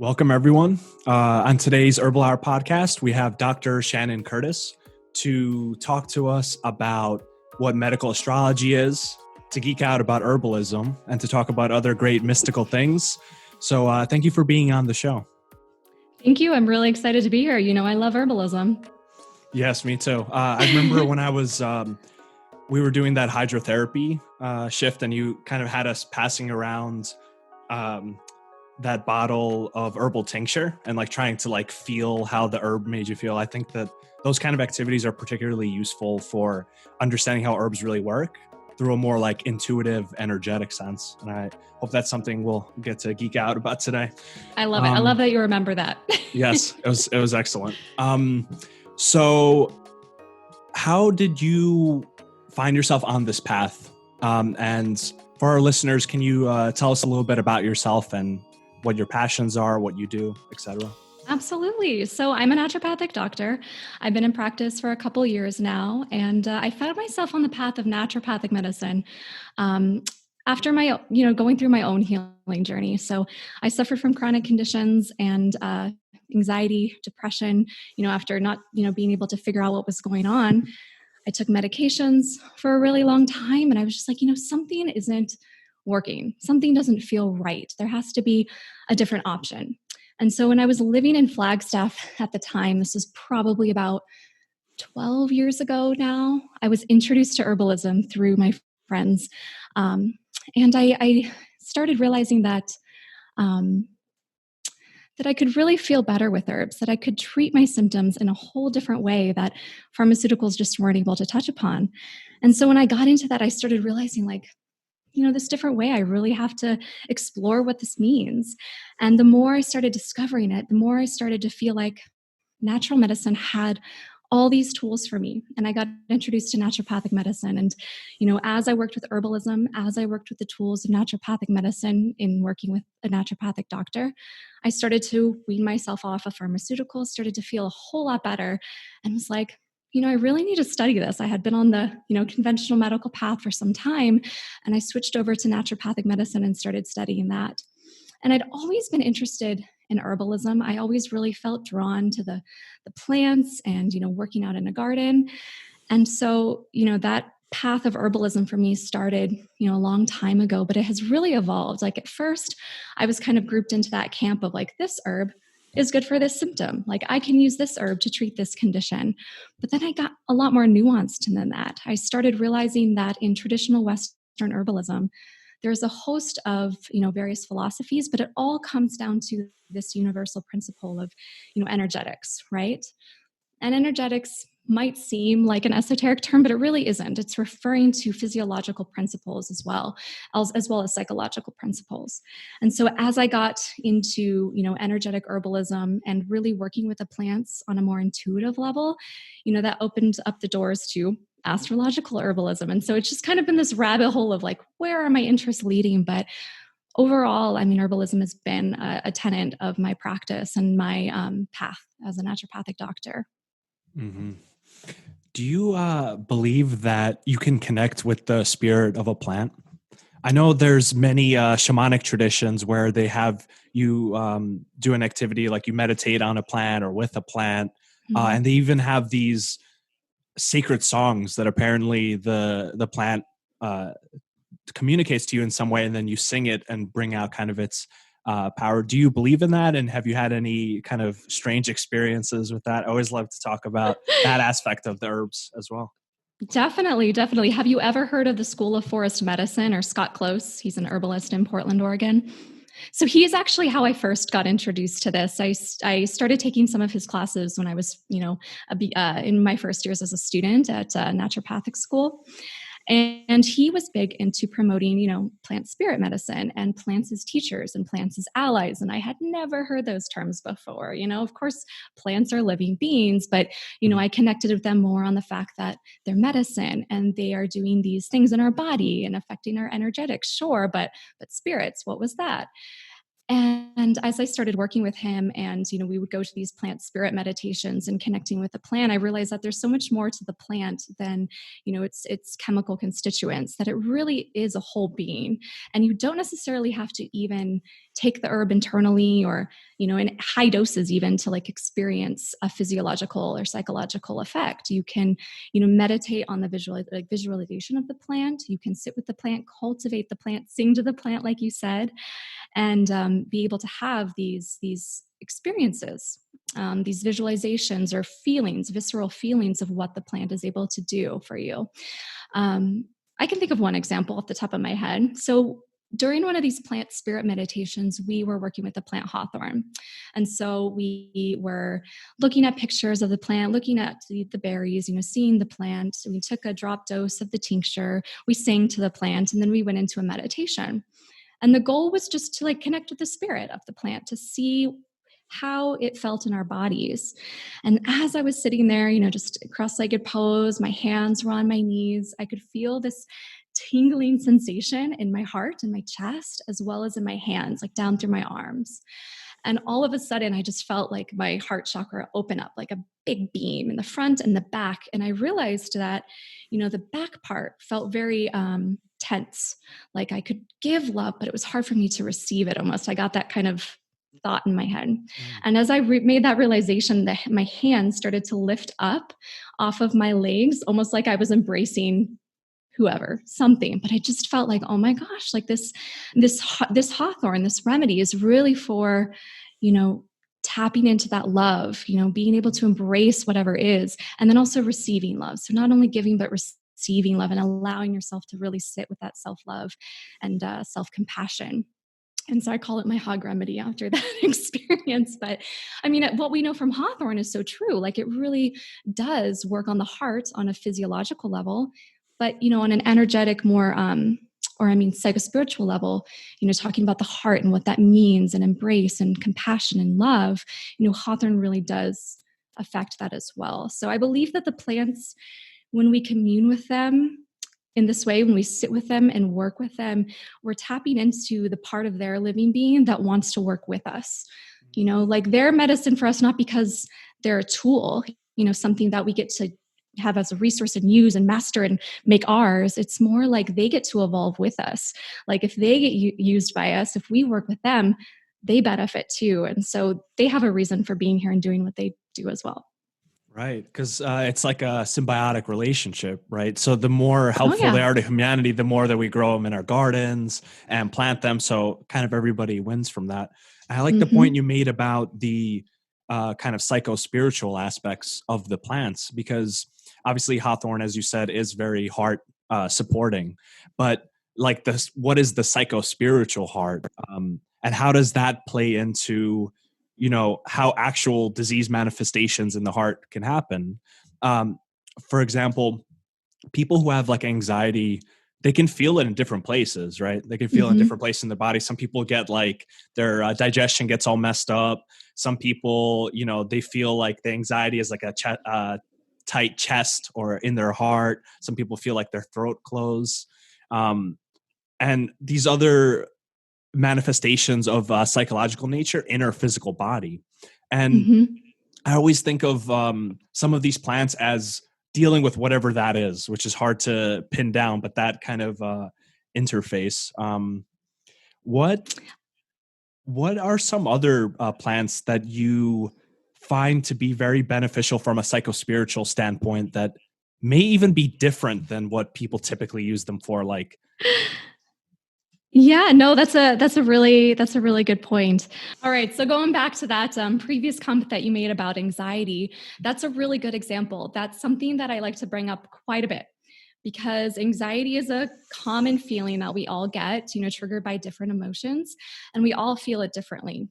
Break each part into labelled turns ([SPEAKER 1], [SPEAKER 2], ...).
[SPEAKER 1] Welcome, everyone. On today's Herbal Hour podcast, we have Dr. Shannon Curtis to talk to us about what medical astrology is, to geek out about herbalism, and to talk about other great mystical things. So thank you for being on the show.
[SPEAKER 2] Thank you. I'm really excited to be here. You know, I love herbalism.
[SPEAKER 1] Yes, me too. I remember when I was, we were doing that hydrotherapy shift, and you kind of had us passing around that bottle of herbal tincture and like trying to like feel how the herb made you feel. I think that those kind of activities are particularly useful for understanding how herbs really work through a more like intuitive, energetic sense. And I hope that's something we'll get to geek out about today.
[SPEAKER 2] I love it. I love that you remember that.
[SPEAKER 1] Yes, it was excellent. So how did you find yourself on this path? And for our listeners, can you tell us a little bit about yourself and what your passions are, what you do, etc.?
[SPEAKER 2] Absolutely. So I'm a naturopathic doctor. I've been in practice for a couple years now, and I found myself on the path of naturopathic medicine after my, going through my own healing journey. So I suffered from chronic conditions and anxiety, depression. After not, being able to figure out what was going on, I took medications for a really long time, and I was just like, something isn't working. Something doesn't feel right. There has to be a different option. And so when I was living in Flagstaff at the time, this was probably about 12 years ago now, I was introduced to herbalism through my friends. And I started realizing that I could really feel better with herbs, that I could treat my symptoms in a whole different way that pharmaceuticals just weren't able to touch upon. And so when I got into that, I started realizing this different way, I really have to explore what this means. And the more I started discovering it, the more I started to feel like natural medicine had all these tools for me. And I got introduced to naturopathic medicine. And, as I worked with herbalism, as I worked with the tools of naturopathic medicine in working with a naturopathic doctor, I started to wean myself off of pharmaceuticals, started to feel a whole lot better, and was like, I really need to study this. I had been on the, conventional medical path for some time, and I switched over to naturopathic medicine and started studying that. And I'd always been interested in herbalism. I always really felt drawn to the plants and, working out in a garden. And so, that path of herbalism for me started, a long time ago, but it has really evolved. Like at first, I was kind of grouped into that camp of like, this herb is good for this symptom. Like I can use this herb to treat this condition. But then I got a lot more nuanced than that. I started realizing that in traditional Western herbalism, there's a host of, various philosophies, but it all comes down to this universal principle of, energetics, right? And energetics might seem like an esoteric term, but it really isn't. It's referring to physiological principles as well as psychological principles. And so as I got into, energetic herbalism and really working with the plants on a more intuitive level, that opened up the doors to astrological herbalism. And so it's just kind of been this rabbit hole of like, where are my interests leading? But overall, herbalism has been a tenet of my practice and my path as a naturopathic doctor.
[SPEAKER 1] Mm-hmm. Do you believe that you can connect with the spirit of a plant? I know there's many shamanic traditions where they have you do an activity like you meditate on a plant or with a plant, and they even have these sacred songs that apparently the plant communicates to you in some way, and then you sing it and bring out kind of its power. Do you believe in that? And have you had any kind of strange experiences with that? I always love to talk about that aspect of the herbs as well.
[SPEAKER 2] Definitely. Have you ever heard of the School of Forest Medicine or Scott Close? He's an herbalist in Portland, Oregon. So he is actually how I first got introduced to this. I started taking some of his classes when I was, in my first years as a student at naturopathic school. And he was big into promoting, plant spirit medicine and plants as teachers and plants as allies. And I had never heard those terms before. Of course, plants are living beings, but, I connected with them more on the fact that they're medicine and they are doing these things in our body and affecting our energetics. Sure, but spirits, what was that? And as I started working with him and, we would go to these plant spirit meditations and connecting with the plant, I realized that there's so much more to the plant than, its chemical constituents, that it really is a whole being. And you don't necessarily have to even, take the herb internally or, in high doses even to like experience a physiological or psychological effect. You can, meditate on the visualization of the plant. You can sit with the plant, cultivate the plant, sing to the plant, like you said, and be able to have these experiences, these visualizations or feelings, visceral feelings of what the plant is able to do for you. I can think of one example off the top of my head. So during one of these plant spirit meditations, we were working with the plant hawthorn. And so we were looking at pictures of the plant, looking at the berries, seeing the plant. We took a drop dose of the tincture, we sang to the plant, and then we went into a meditation. And the goal was just to like connect with the spirit of the plant, to see how it felt in our bodies. And as I was sitting there, just cross-legged pose, my hands were on my knees, I could feel this tingling sensation in my heart and my chest, as well as in my hands, like down through my arms. And all of a sudden, I just felt like my heart chakra open up like a big beam in the front and the back. And I realized that, the back part felt very tense. Like I could give love, but it was hard for me to receive it almost. I got that kind of thought in my head. And as I made that realization, that my hands started to lift up off of my legs, almost like I was embracing whoever, something. But I just felt like, oh my gosh, like this hawthorn, this remedy is really for, tapping into that love, being able to embrace whatever is, and then also receiving love. So not only giving, but receiving love and allowing yourself to really sit with that self-love and self-compassion. And so I call it my hog remedy after that experience. But I mean, what we know from hawthorn is so true. Like it really does work on the heart on a physiological level, but, on an energetic, more, psychospiritual level, talking about the heart and what that means and embrace and compassion and love, hawthorn really does affect that as well. So I believe that the plants, when we commune with them, in this way, when we sit with them and work with them, we're tapping into the part of their living being that wants to work with us. Like they're medicine for us, not because they're a tool, something that we get to have as a resource and use and master and make ours. It's more like they get to evolve with us. Like if they get used by us, if we work with them, they benefit too. And so they have a reason for being here and doing what they do as well.
[SPEAKER 1] Right, because it's like a symbiotic relationship, right? So the more helpful
[SPEAKER 2] yeah.
[SPEAKER 1] they are to humanity, the more that we grow them in our gardens and plant them. So kind of everybody wins from that. And I like the point you made about the kind of psycho-spiritual aspects of the plants, because obviously hawthorn, as you said, is very heart supporting. But like this, what is the psycho-spiritual heart? And how does that play into how actual disease manifestations in the heart can happen? For example, people who have like anxiety, they can feel it in different places, right? They can feel it in different places in their body. Some people get like their digestion gets all messed up. Some people, they feel like the anxiety is like a tight chest or in their heart. Some people feel like their throat close. And these other manifestations of psychological nature in our physical body. And I always think of some of these plants as dealing with whatever that is, which is hard to pin down, but that kind of interface. What are some other plants that you find to be very beneficial from a psychospiritual standpoint that may even be different than what people typically use them for? Like,
[SPEAKER 2] yeah, no, that's a really good point. All right, so going back to that previous comment that you made about anxiety, that's a really good example. That's something that I like to bring up quite a bit, because anxiety is a common feeling that we all get, triggered by different emotions, and we all feel it differently.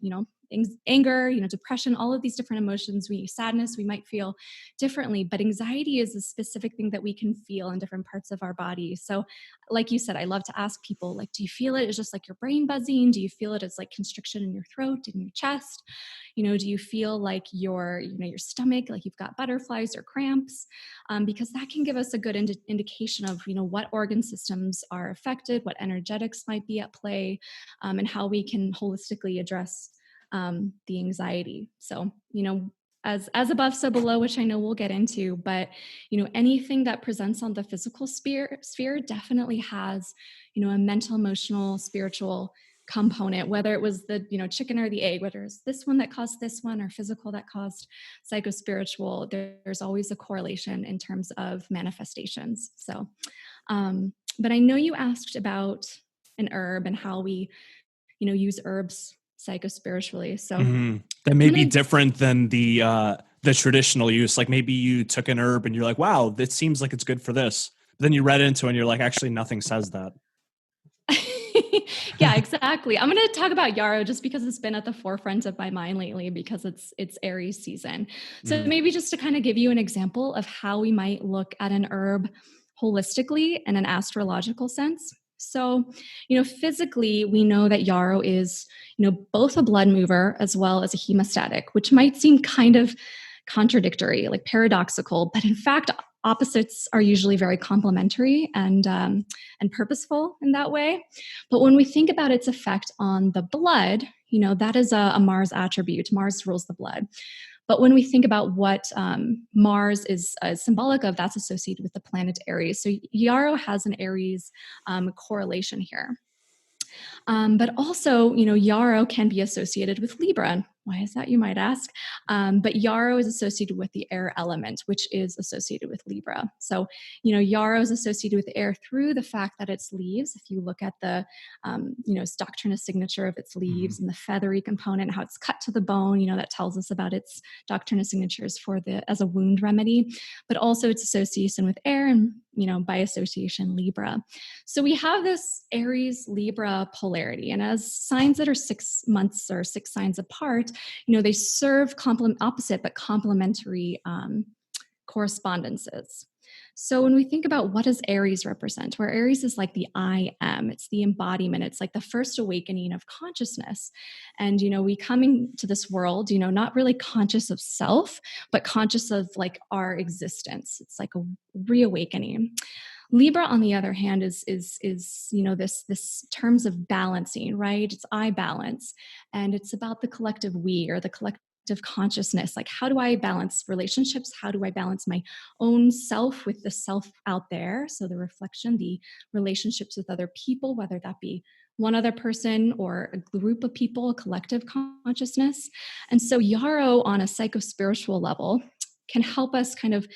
[SPEAKER 2] Anger, depression, all of these different emotions, sadness, we might feel differently, but anxiety is a specific thing that we can feel in different parts of our body. So like you said, I love to ask people, like, do you feel it as just like your brain buzzing? Do you feel it as like constriction in your throat, in your chest? Do you feel like your stomach, like you've got butterflies or cramps? Because that can give us a good indication of, what organ systems are affected, what energetics might be at play, and how we can holistically address the anxiety. So, as above, so below, which I know we'll get into, but, anything that presents on the physical sphere definitely has, a mental, emotional, spiritual component, whether it was the, chicken or the egg, whether it's this one that caused this one or physical that caused psychospiritual, there's always a correlation in terms of manifestations. So, but I know you asked about an herb and how we, use herbs psychospiritually. So
[SPEAKER 1] that may be different than the traditional use. Like maybe you took an herb and you're like, wow, that seems like it's good for this. But then you read into it and you're like, actually, nothing says that.
[SPEAKER 2] Yeah, exactly. I'm going to talk about yarrow just because it's been at the forefront of my mind lately because it's Aries season. So maybe just to kind of give you an example of how we might look at an herb holistically in an astrological sense. So, physically, we know that yarrow is, both a blood mover as well as a hemostatic, which might seem kind of contradictory, like paradoxical, but in fact, opposites are usually very complementary and purposeful in that way. But when we think about its effect on the blood, that is a Mars attribute. Mars rules the blood. But when we think about what Mars is symbolic of, that's associated with the planet Aries. So yarrow has an Aries correlation here. But also, yarrow can be associated with Libra. Why is that, you might ask? But yarrow is associated with the air element, which is associated with Libra. So, yarrow is associated with air through the fact that its leaves, if you look at the, doctrinal signature of its leaves and the feathery component, how it's cut to the bone, that tells us about its doctrinal signatures as a wound remedy, but also its association with air and, by association, Libra. So we have this Aries Libra polarity, and as signs that are 6 months or 6 signs apart, they serve opposite but complementary correspondences. So when we think about what does Aries represent, where Aries is like the I am, it's the embodiment, it's like the first awakening of consciousness. And, we come into this world, not really conscious of self, but conscious of like our existence. It's like a reawakening. Libra, on the other hand, is this terms of balancing, right? It's I balance, and it's about the collective we or the collective consciousness. Like, how do I balance relationships? How do I balance my own self with the self out there? So the reflection, the relationships with other people, whether that be one other person or a group of people, a collective consciousness. And so yarrow on a psychospiritual level can help us kind of,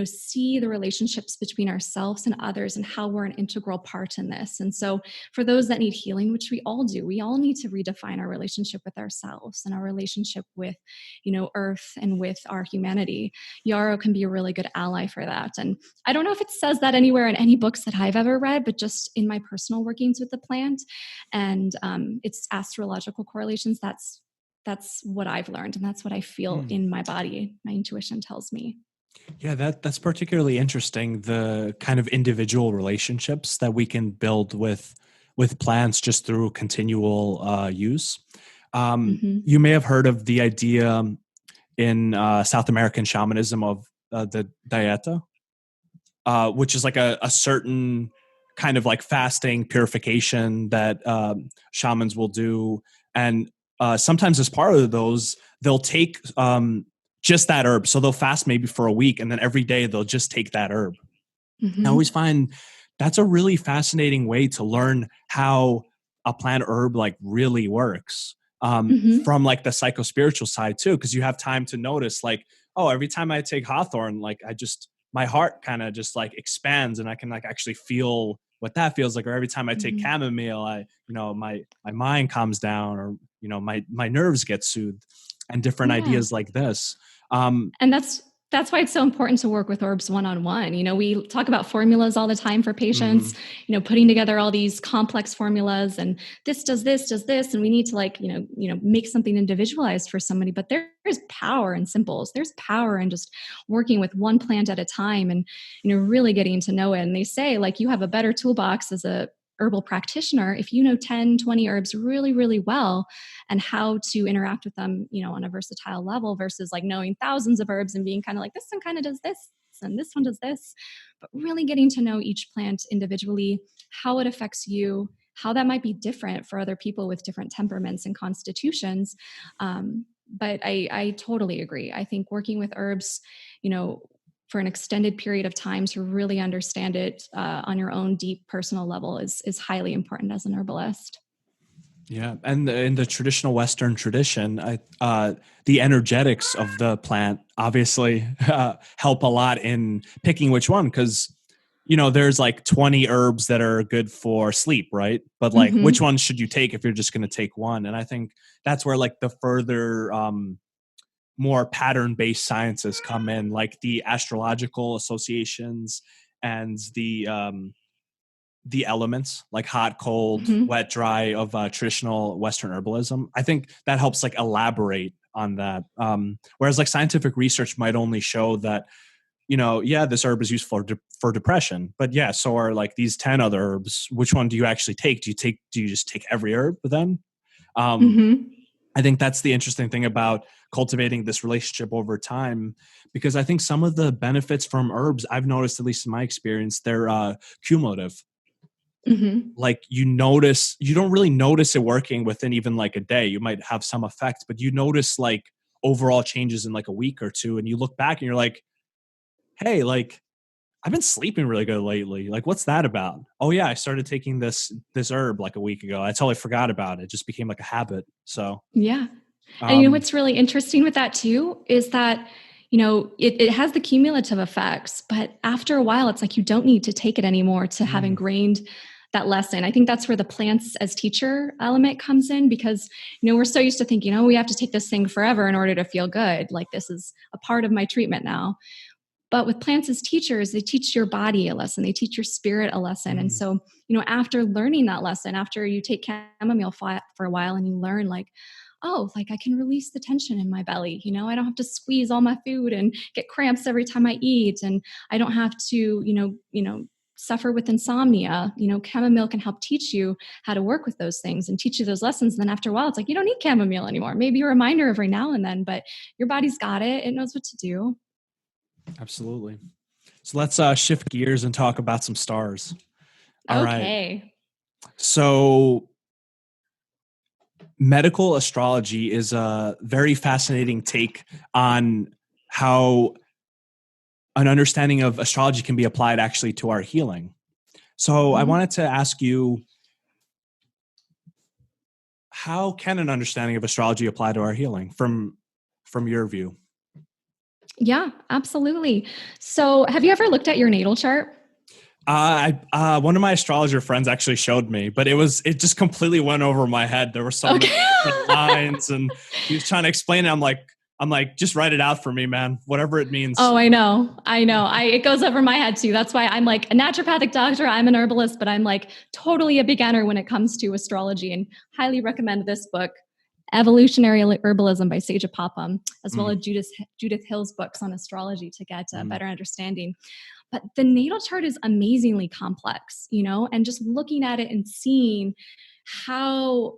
[SPEAKER 2] see the relationships between ourselves and others and how we're an integral part in this. And so for those that need healing, which we all do, we all need to redefine our relationship with ourselves and our relationship with, earth and with our humanity. Yarrow can be a really good ally for that. And I don't know if it says that anywhere in any books that I've ever read, but just in my personal workings with the plant and its astrological correlations, that's what I've learned. And that's what I feel in my body. My intuition tells me.
[SPEAKER 1] Yeah, that's particularly interesting. The kind of individual relationships that we can build with plants just through continual use. You may have heard of the idea in South American shamanism of the dieta, which is like a certain kind of like fasting purification that shamans will do. And sometimes as part of those, they'll take just that herb. So they'll fast maybe for a week, and then every day they'll just take that herb. I always find that's a really fascinating way to learn how a plant herb like really works from like the psychospiritual side too, because you have time to notice like, oh, every time I take hawthorn, like my heart kind of just like expands and I can like actually feel what that feels like. Or every time I take chamomile, my mind calms down, or, my nerves get soothed, and different ideas like this.
[SPEAKER 2] And that's why it's so important to work with herbs one-on-one. We talk about formulas all the time for patients, putting together all these complex formulas and this does this, and we need to make something individualized for somebody. But there's power in simples. There's power in just working with one plant at a time and, really getting to know it. And they say like you have a better toolbox as a herbal practitioner if you know 10, 20 herbs really, really well and how to interact with them, on a versatile level versus like knowing thousands of herbs and being kind of like, this one kind of does this and this one does this, but really getting to know each plant individually, how it affects you, how that might be different for other people with different temperaments and constitutions. But I totally agree. I think working with herbs, for an extended period of time to really understand it on your own deep personal level is highly important as an herbalist.
[SPEAKER 1] Yeah, and in the traditional Western tradition, the energetics of the plant obviously help a lot in picking which one, because there's like 20 herbs that are good for sleep, right? But like, which
[SPEAKER 2] Mm-hmm.
[SPEAKER 1] one should you take if you're just going to take one? And I think that's where like the further more pattern-based sciences come in, like the astrological associations and the elements like hot, cold,
[SPEAKER 2] Mm-hmm.
[SPEAKER 1] wet, dry of traditional Western herbalism. I think that helps like elaborate on that. Whereas like scientific research might only show that, yeah, this herb is useful for depression, but yeah, so are like these 10 other herbs. Which one do you actually take? Do you just take every herb then? Um,
[SPEAKER 2] Mm-hmm.
[SPEAKER 1] I think that's the interesting thing about cultivating this relationship over time, because I think some of the benefits from herbs I've noticed, at least in my experience, they're cumulative.
[SPEAKER 2] Mm-hmm.
[SPEAKER 1] Like you don't really notice it working within even like a day. You might have some effect, but you notice like overall changes in like a week or two, and you look back and you're like, hey, like I've been sleeping really good lately. Like, what's that about? Oh yeah, I started taking this herb like a week ago. I totally forgot about it. It just became like a habit. So
[SPEAKER 2] Yeah. And
[SPEAKER 1] um
[SPEAKER 2] what's really interesting with that too is that, it has the cumulative effects, but after a while, it's like you don't need to take it anymore to have
[SPEAKER 1] mm,
[SPEAKER 2] ingrained that lesson. I think that's where the plants as teacher element comes in because, we're so used to thinking, oh, we have to take this thing forever in order to feel good. Like this is a part of my treatment now. But with plants as teachers, they teach your body a lesson, they teach your spirit a lesson. And
[SPEAKER 1] mm,
[SPEAKER 2] so, after learning that lesson, after you take chamomile for a while and you learn, like, oh, like I can release the tension in my belly. I don't have to squeeze all my food and get cramps every time I eat. And I don't have to, suffer with insomnia. Chamomile can help teach you how to work with those things and teach you those lessons. And then after a while, it's like, you don't need chamomile anymore. Maybe a reminder every now and then, but your body's got it. It knows what to do.
[SPEAKER 1] absolutely. So let's shift gears and talk about some stars. All right.
[SPEAKER 2] Okay.
[SPEAKER 1] So medical astrology is a very fascinating take on how an understanding of astrology can be applied actually to our healing. So I
[SPEAKER 2] Mhm.
[SPEAKER 1] wanted to ask you, how can an understanding of astrology apply to our healing from your view?
[SPEAKER 2] Yeah, absolutely. So, have you ever looked at your natal chart?
[SPEAKER 1] I one of my astrologer friends actually showed me, but it just completely went over my head. There were so many
[SPEAKER 2] Okay.
[SPEAKER 1] different lines, and he was trying to explain it. I'm like, just write it out for me, man. Whatever it means.
[SPEAKER 2] Oh, I know. I know. It goes over my head too. That's why I'm like a naturopathic doctor. I'm an herbalist, but I'm like totally a beginner when it comes to astrology and highly recommend this book, Evolutionary Herbalism by Sage Popham, as well
[SPEAKER 1] Mm,
[SPEAKER 2] as Judith Hill's books on astrology to get a
[SPEAKER 1] mm,
[SPEAKER 2] better understanding. But the natal chart is amazingly complex, and just looking at it and seeing how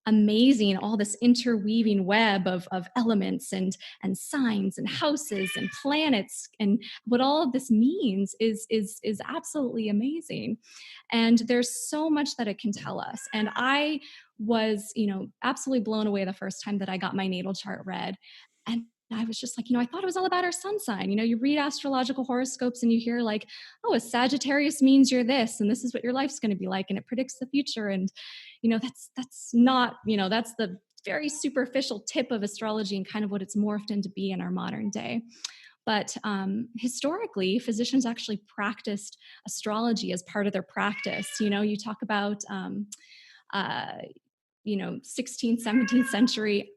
[SPEAKER 2] amazing all this interweaving web of elements and signs and houses and planets and what all of this means is absolutely amazing. And there's so much that it can tell us. And I was, absolutely blown away the first time that I got my natal chart read. And I was just like, I thought it was all about our sun sign. You read astrological horoscopes and you hear like, oh, a Sagittarius means you're this, and this is what your life's going to be like, and it predicts the future. And that's not, that's the very superficial tip of astrology and kind of what it's morphed into be in our modern day. But historically, physicians actually practiced astrology as part of their practice. You talk about, uh, 16th, 17th century.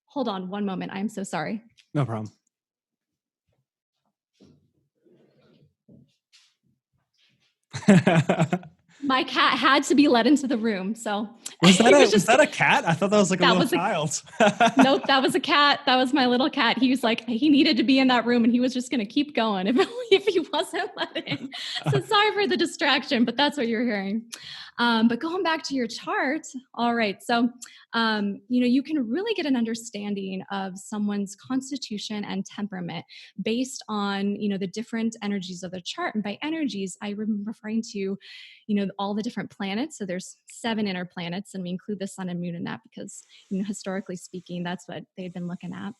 [SPEAKER 2] Hold on one moment. I'm so sorry.
[SPEAKER 1] no problem.
[SPEAKER 2] My cat had to be let into the room. So
[SPEAKER 1] Was that
[SPEAKER 2] he was
[SPEAKER 1] was
[SPEAKER 2] just,
[SPEAKER 1] that a cat? I thought that was like a
[SPEAKER 2] that
[SPEAKER 1] little
[SPEAKER 2] was a,
[SPEAKER 1] child.
[SPEAKER 2] nope, that was a cat. That was my little cat. He was like, he needed to be in that room and he was just going to keep going if he wasn't let in. So sorry for the distraction, but that's what you're hearing. But going back to your chart, all right. So, you can really get an understanding of someone's constitution and temperament based on, the different energies of the chart. And by energies, I'm referring to, all the different planets. So there's 7 inner planets, and we include the sun and moon in that because, historically speaking, that's what they've been looking at,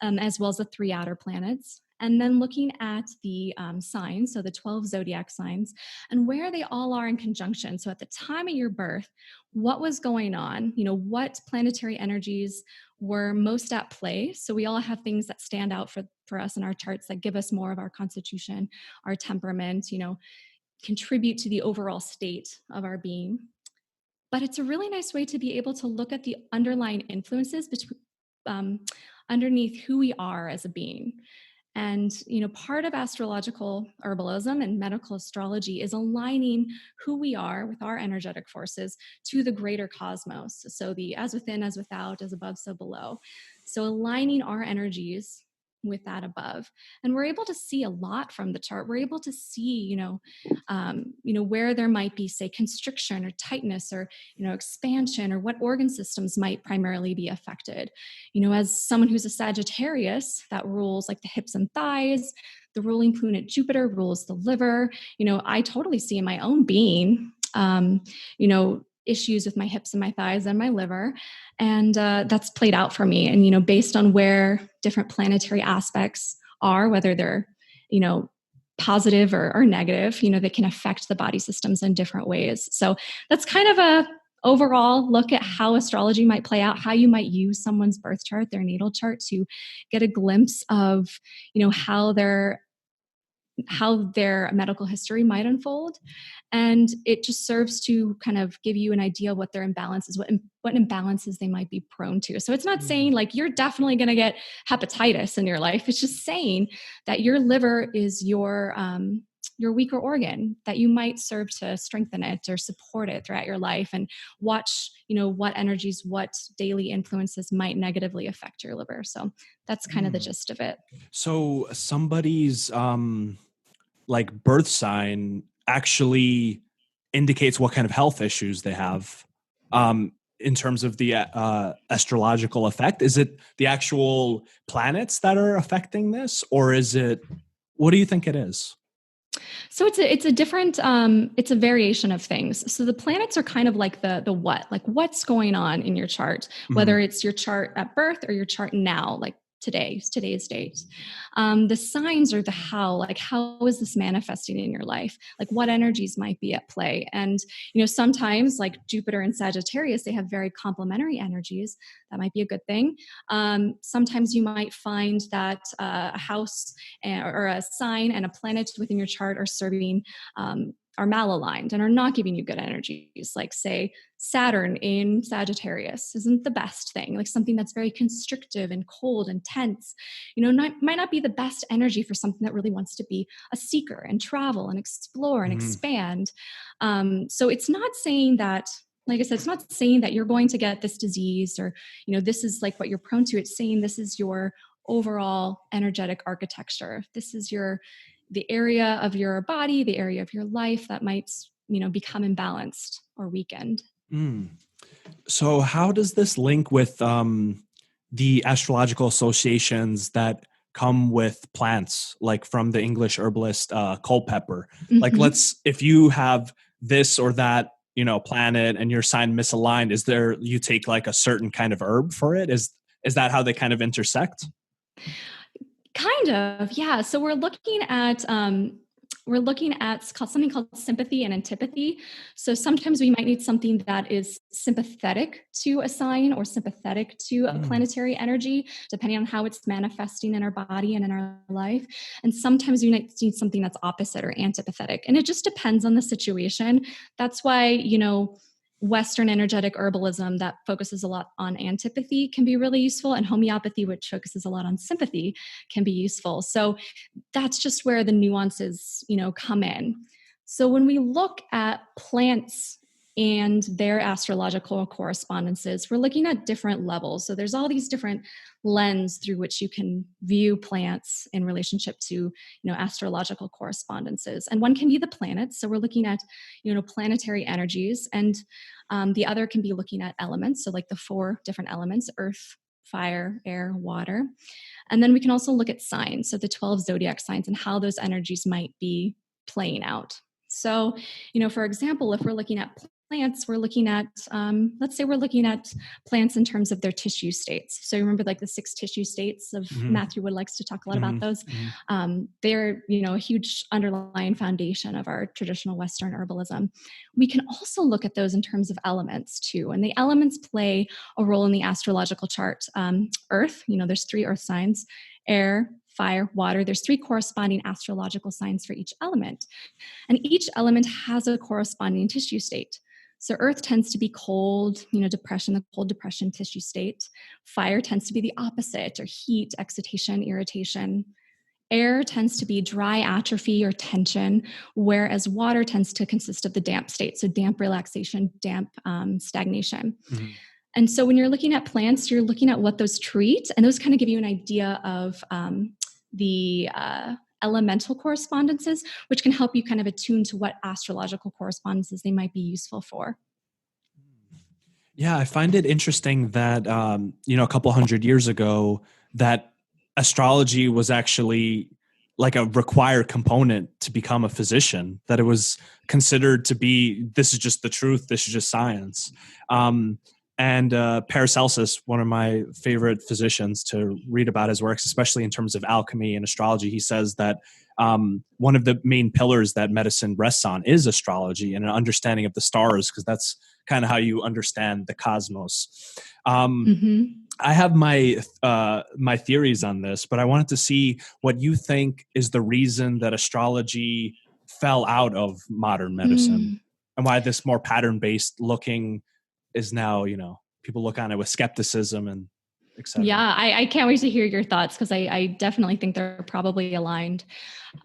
[SPEAKER 2] as well as the 3 outer planets. and then looking at the signs, so the 12 zodiac signs, and where they all are in conjunction. So at the time of your birth, what was going on? What planetary energies were most at play? So we all have things that stand out for us in our charts that give us more of our constitution, our temperament, contribute to the overall state of our being. But it's a really nice way to be able to look at the underlying influences underneath who we are as a being. And, part of astrological herbalism and medical astrology is aligning who we are with our energetic forces to the greater cosmos. So the as within, as without, as above, so below. So aligning our energies with that above. And we're able to see a lot from the chart. We're able to see, where there might be, say, constriction or tightness or, expansion, or what organ systems might primarily be affected. As someone who's a Sagittarius, that rules like the hips and thighs, the ruling planet Jupiter rules the liver. I totally see in my own being, issues with my hips and my thighs and my liver. And that's played out for me. And, based on where different planetary aspects are, whether they're, positive or negative, they can affect the body systems in different ways. So that's kind of a overall look at how astrology might play out, how you might use someone's birth chart, their natal chart, to get a glimpse of, how their medical history might unfold. And it just serves to kind of give you an idea of what their imbalances, what imbalances they might be prone to. So it's not saying like you're definitely going to get hepatitis in your life. It's just saying that your liver is your weaker organ, that you might serve to strengthen it or support it throughout your life, and watch, what energies, what daily influences might negatively affect your liver. So that's kind of the gist of it.
[SPEAKER 1] So somebody's like birth sign actually indicates what kind of health issues they have in terms of the astrological effect. Is it the actual planets that are affecting this, or is it, what do you think it is?
[SPEAKER 2] So it's a different it's a variation of things. So the planets are kind of like the what, like what's going on in your chart, whether it's your chart at birth or your chart now, like today's date. The signs are the how, like how is this manifesting in your life? Like what energies might be at play? And, sometimes like Jupiter and Sagittarius, they have very complementary energies. That might be a good thing. Sometimes you might find that a house or a sign and a planet within your chart are serving are malaligned and are not giving you good energies. Like say Saturn in Sagittarius isn't the best thing, like something that's very constrictive and cold and tense, might not be the best energy for something that really wants to be a seeker and travel and explore and expand. So it's not saying that, like I said, it's not saying that you're going to get this disease or, this is like what you're prone to. It's saying this is your overall energetic architecture. This is the area of your body, the area of your life that might, become imbalanced or weakened.
[SPEAKER 1] So how does this link with the astrological associations that come with plants, like from the English herbalist Culpeper? Like if you have this or that, planet and your sign misaligned, is there, you take like a certain kind of herb for it? Is that how they kind of intersect?
[SPEAKER 2] Kind of, yeah. So we're looking at something called sympathy and antipathy. So sometimes we might need something that is sympathetic to a sign or sympathetic to a planetary energy, depending on how it's manifesting in our body and in our life. And sometimes we might need something that's opposite or antipathetic. And it just depends on the situation. That's why, Western energetic herbalism that focuses a lot on antipathy can be really useful, and homeopathy, which focuses a lot on sympathy, can be useful. So that's just where the nuances, come in. So when we look at plants and their astrological correspondences, we're looking at different levels. So there's all these different lens through which you can view plants in relationship to, astrological correspondences. And one can be the planets. So we're looking at, planetary energies, and the other can be looking at elements. So like the 4 different elements: earth, fire, air, water. And then we can also look at signs. So the 12 zodiac signs and how those energies might be playing out. So, for example, if we're looking at plants, we're looking at, let's say we're looking at plants in terms of their tissue states. So remember like the 6 tissue states of
[SPEAKER 1] Mm-hmm.
[SPEAKER 2] Matthew Wood likes to talk a lot
[SPEAKER 1] Mm-hmm.
[SPEAKER 2] about those.
[SPEAKER 1] Mm-hmm.
[SPEAKER 2] They're, a huge underlying foundation of our traditional Western herbalism. We can also look at those in terms of elements too. And the elements play a role in the astrological chart. Earth, there's 3 earth signs: air, fire, water. There's 3 corresponding astrological signs for each element. And each element has a corresponding tissue state. So earth tends to be cold, depression, the cold depression tissue state. Fire tends to be the opposite, or heat, excitation, irritation. Air tends to be dry atrophy or tension, whereas water tends to consist of the damp state. So damp relaxation, damp stagnation.
[SPEAKER 1] Mm-hmm.
[SPEAKER 2] And so when you're looking at plants, you're looking at what those treat, and those kind of give you an idea of the elemental correspondences, which can help you kind of attune to what astrological correspondences they might be useful for.
[SPEAKER 1] Yeah, I find it interesting that, a couple hundred years ago, that astrology was actually like a required component to become a physician, that it was considered to be, this is just the truth, this is just science. And Paracelsus, one of my favorite physicians to read about his works, especially in terms of alchemy and astrology, he says that one of the main pillars that medicine rests on is astrology and an understanding of the stars, because that's kind of how you understand the cosmos. I have my my theories on this, but I wanted to see what you think is the reason that astrology fell out of modern medicine, and why this more pattern-based looking is now, people look on it with skepticism and etc.
[SPEAKER 2] Yeah, I can't wait to hear your thoughts, because I definitely think they're probably aligned.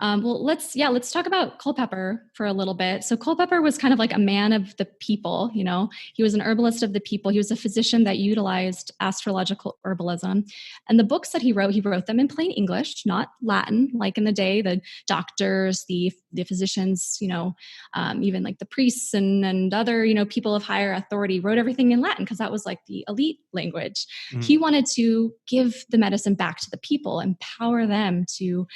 [SPEAKER 2] Well, let's talk about Culpeper for a little bit. So Culpeper was kind of like a man of the people, he was an herbalist of the people. He was a physician that utilized astrological herbalism. And the books that he wrote them in plain English, not Latin, like in the day, the doctors, the physicians, even like the priests and other, people of higher authority wrote everything in Latin, because that was like the elite language. Mm-hmm. He wanted to give the medicine back to the people, empower them to,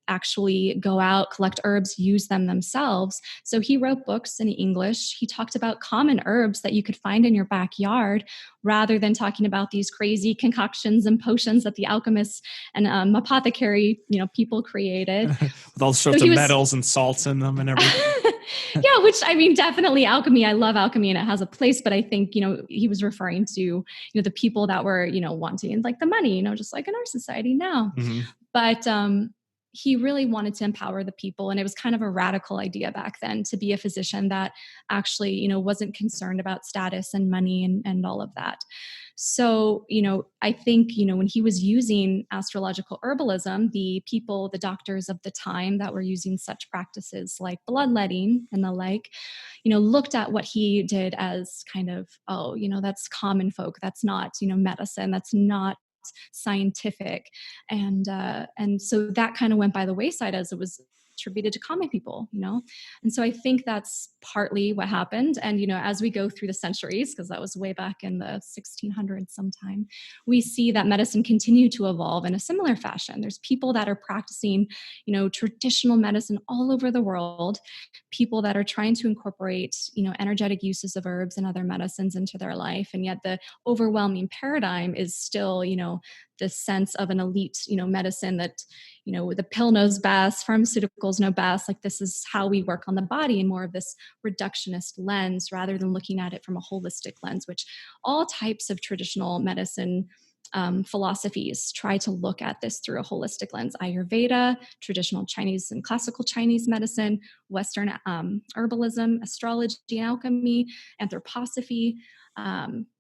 [SPEAKER 2] actually go out, collect herbs, use them themselves. So he wrote books in English. He talked about common herbs that you could find in your backyard, rather than talking about these crazy concoctions and potions that the alchemists and apothecary, people created.
[SPEAKER 1] With all sorts of metals and salts in them and everything.
[SPEAKER 2] Yeah, which, I mean, definitely alchemy. I love alchemy and it has a place, but I think, he was referring to, the people that were, wanting like the money, just like in our society now. Mm-hmm. But he really wanted to empower the people. And it was kind of a radical idea back then to be a physician that actually, wasn't concerned about status and money and all of that. So, I think, when he was using astrological herbalism, the doctors of the time that were using such practices like bloodletting and the like, looked at what he did as kind of, that's common folk. That's not, medicine. That's not scientific. And so that kind of went by the wayside as it was attributed to common people, And so I think that's partly what happened. And, as we go through the centuries, because that was way back in the 1600s sometime, we see that medicine continued to evolve in a similar fashion. There's people that are practicing, traditional medicine all over the world, people that are trying to incorporate, energetic uses of herbs and other medicines into their life. And yet the overwhelming paradigm is still, the sense of an elite, medicine that, the pill knows best, pharmaceuticals know best, like this is how we work on the body, and more of this reductionist lens rather than looking at it from a holistic lens, which all types of traditional medicine philosophies try to look at this through a holistic lens. Ayurveda, traditional Chinese and classical Chinese medicine, Western herbalism, astrology and alchemy, anthroposophy.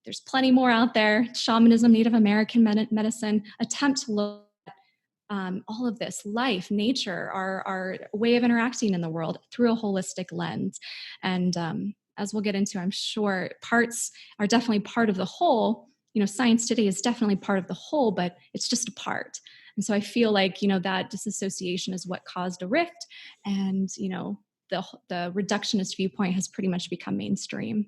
[SPEAKER 2] There's plenty more out there. Shamanism, Native American medicine, attempt to look at all of this, life, nature, our way of interacting in the world through a holistic lens. And as we'll get into, I'm sure, parts are definitely part of the whole. Science today is definitely part of the whole, but it's just a part. And so I feel like, that disassociation is what caused a rift. And, the reductionist viewpoint has pretty much become mainstream.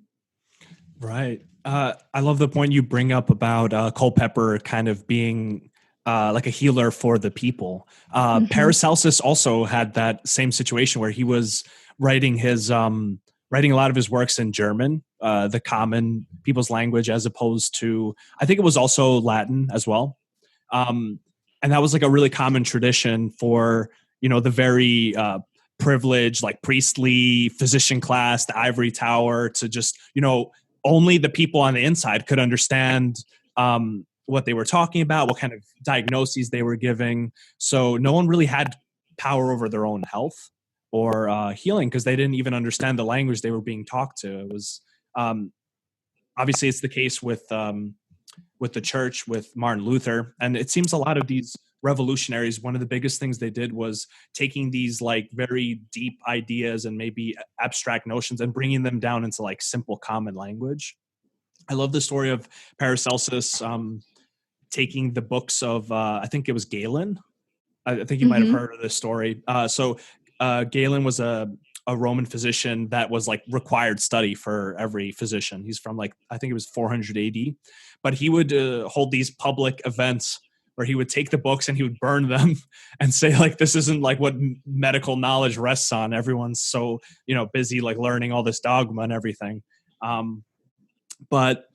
[SPEAKER 1] Right. I love the point you bring up about Culpeper kind of being like a healer for the people. Paracelsus also had that same situation where he was writing his writing a lot of his works in German, the common people's language, as opposed to, I think it was also Latin as well. And that was like a really common tradition for, the very privileged, like priestly physician class, the ivory tower, to just, only the people on the inside could understand what they were talking about, what kind of diagnoses they were giving. So no one really had power over their own health or healing, because they didn't even understand the language they were being talked to. It was obviously it's the case with the church, with Martin Luther, and it seems a lot of these revolutionaries, one of the biggest things they did was taking these like very deep ideas and maybe abstract notions and bringing them down into like simple common language. I love the story of Paracelsus taking the books of I think it was Galen. I think you might have
[SPEAKER 2] Mm-hmm.
[SPEAKER 1] heard of this story. Galen was a Roman physician that was like required study for every physician. He's from like, I think it was 400 AD, but he would hold these public events where he would take the books and he would burn them and say like, this isn't like what medical knowledge rests on. Everyone's so, busy like learning all this dogma and everything. But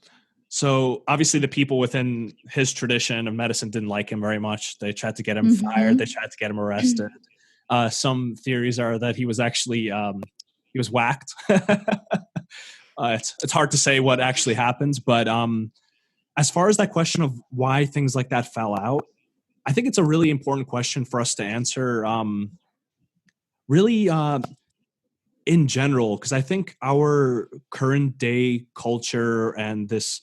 [SPEAKER 1] so obviously the people within his tradition of medicine didn't like him very much. They tried to get him fired. They tried to get him arrested. Some theories are that he was actually he was whacked. It's hard to say what actually happens, but as far as that question of why things like that fell out, I think it's a really important question for us to answer. Really, in general, because I think our current day culture and this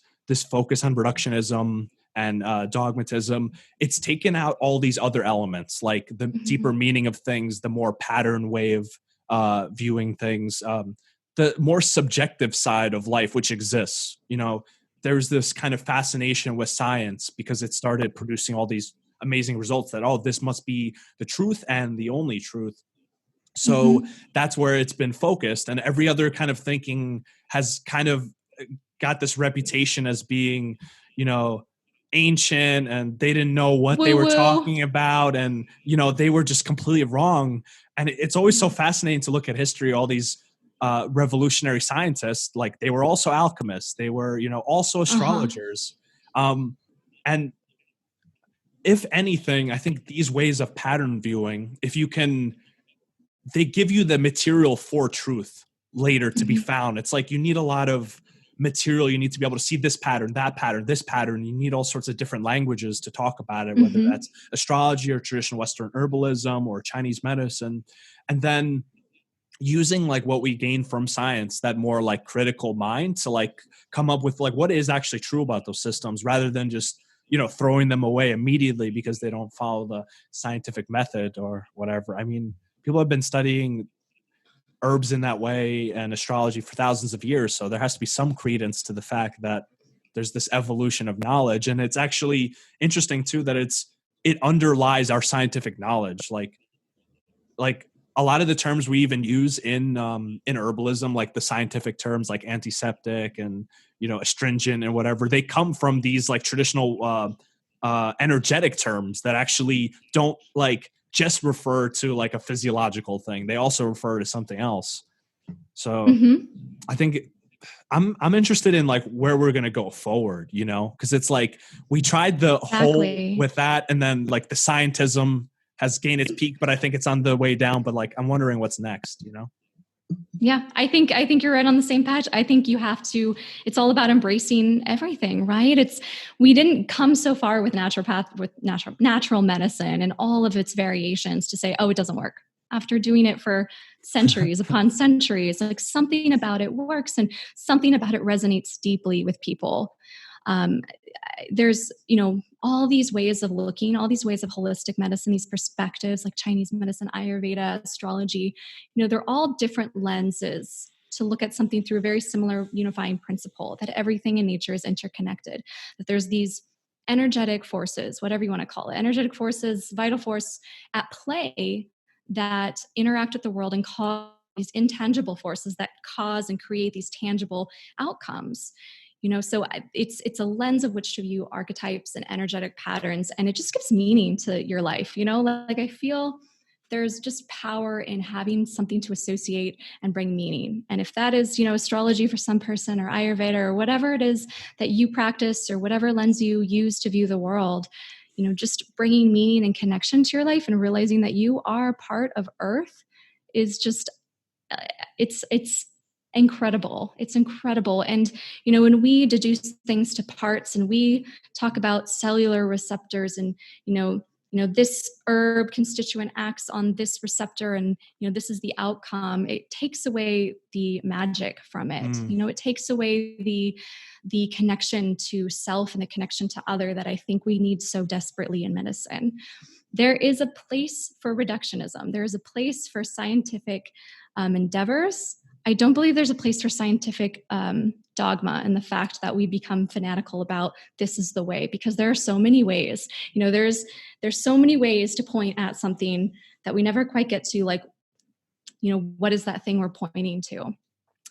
[SPEAKER 1] focus on reductionism and dogmatism, it's taken out all these other elements, like the deeper meaning of things, the more pattern way of viewing things, the more subjective side of life, which exists. There's this kind of fascination with science because it started producing all these amazing results that, oh, this must be the truth and the only truth. So that's where it's been focused. And every other kind of thinking has kind of got this reputation as being, ancient, and they didn't know what they were talking about. And, they were just completely wrong. And it's always so fascinating to look at history, all these revolutionary scientists, like they were also alchemists. They were, also astrologers. And if anything, I think these ways of pattern viewing, they give you the material for truth later to be found. It's like you need a lot of material. You need to be able to see this pattern, that pattern, this pattern. You need all sorts of different languages to talk about it, whether that's astrology or traditional Western herbalism or Chinese medicine. And then using like what we gain from science, that more like critical mind, to like come up with like what is actually true about those systems, rather than just throwing them away immediately because they don't follow the scientific method or whatever. I mean, people have been studying herbs in that way and astrology for thousands of years, so there has to be some credence to the fact that there's this evolution of knowledge. And it's actually interesting too that it underlies our scientific knowledge, like a lot of the terms we even use in herbalism, like the scientific terms like antiseptic and astringent and whatever, they come from these like traditional energetic terms that actually don't like just refer to like a physiological thing. They also refer to something else. So I think I'm interested in like where we're going to go forward, because it's like we tried the whole with that, and then like the scientism has gained its peak, but I think it's on the way down. But like, I'm wondering what's next,
[SPEAKER 2] Yeah, I think you're right on the same page. I think you have to, it's all about embracing everything, right? We didn't come so far with naturopath, with natural medicine and all of its variations to say, oh, it doesn't work. After doing it for centuries upon centuries, like something about it works and something about it resonates deeply with people. There's, all these ways of looking, all these ways of holistic medicine, these perspectives like Chinese medicine, Ayurveda, astrology, they're all different lenses to look at something through a very similar unifying principle, that everything in nature is interconnected, that there's these energetic forces, whatever you want to call it, energetic forces, vital force at play that interact with the world and cause these intangible forces that cause and create these tangible outcomes. So it's a lens of which to view archetypes and energetic patterns, and it just gives meaning to your life. Like I feel there's just power in having something to associate and bring meaning. And if that is, astrology for some person, or Ayurveda, or whatever it is that you practice, or whatever lens you use to view the world, just bringing meaning and connection to your life and realizing that you are part of Earth is just, it's incredible. It's incredible. And, when we deduce things to parts and we talk about cellular receptors and, this herb constituent acts on this receptor and, this is the outcome, it takes away the magic from it. It takes away the connection to self and the connection to other that I think we need so desperately in medicine. There is a place for reductionism. There is a place for scientific endeavors. I don't believe there's a place for scientific dogma and the fact that we become fanatical about this is the way, because there are so many ways. There's so many ways to point at something that we never quite get to, like, what is that thing we're pointing to?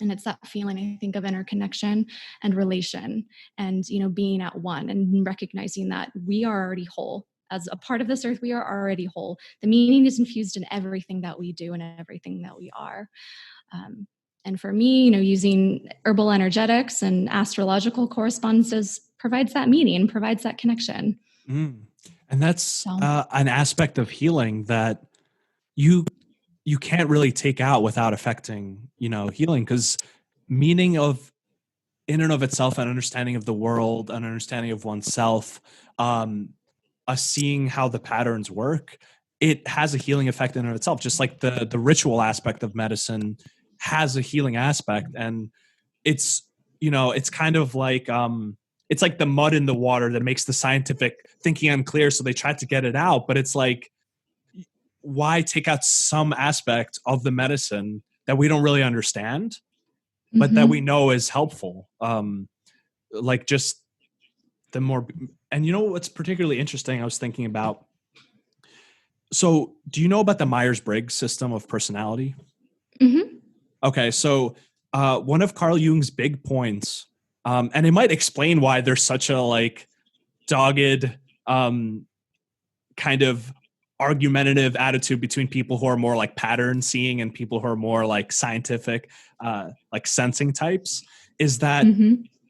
[SPEAKER 2] And it's that feeling, I think, of interconnection and relation and, being at one and recognizing that we are already whole. As a part of this earth, we are already whole. The meaning is infused in everything that we do and everything that we are. And for me, using herbal energetics and astrological correspondences provides that meaning, provides that connection.
[SPEAKER 1] And that's an aspect of healing that you can't really take out without affecting, healing, because meaning of in and of itself, an understanding of the world, an understanding of oneself, seeing how the patterns work, it has a healing effect in and of itself, just like the ritual aspect of medicine has a healing aspect. And it's, it's kind of like, it's like the mud in the water that makes the scientific thinking unclear. So they try to get it out, but it's like, why take out some aspect of the medicine that we don't really understand, but that we know is helpful? Like just the more, and what's particularly interesting, I was thinking about, so do you know about the Myers-Briggs system of personality? Okay, so one of Carl Jung's big points, and it might explain why there's such a dogged kind of argumentative attitude between people who are more like pattern seeing and people who are more like scientific, like sensing types, is that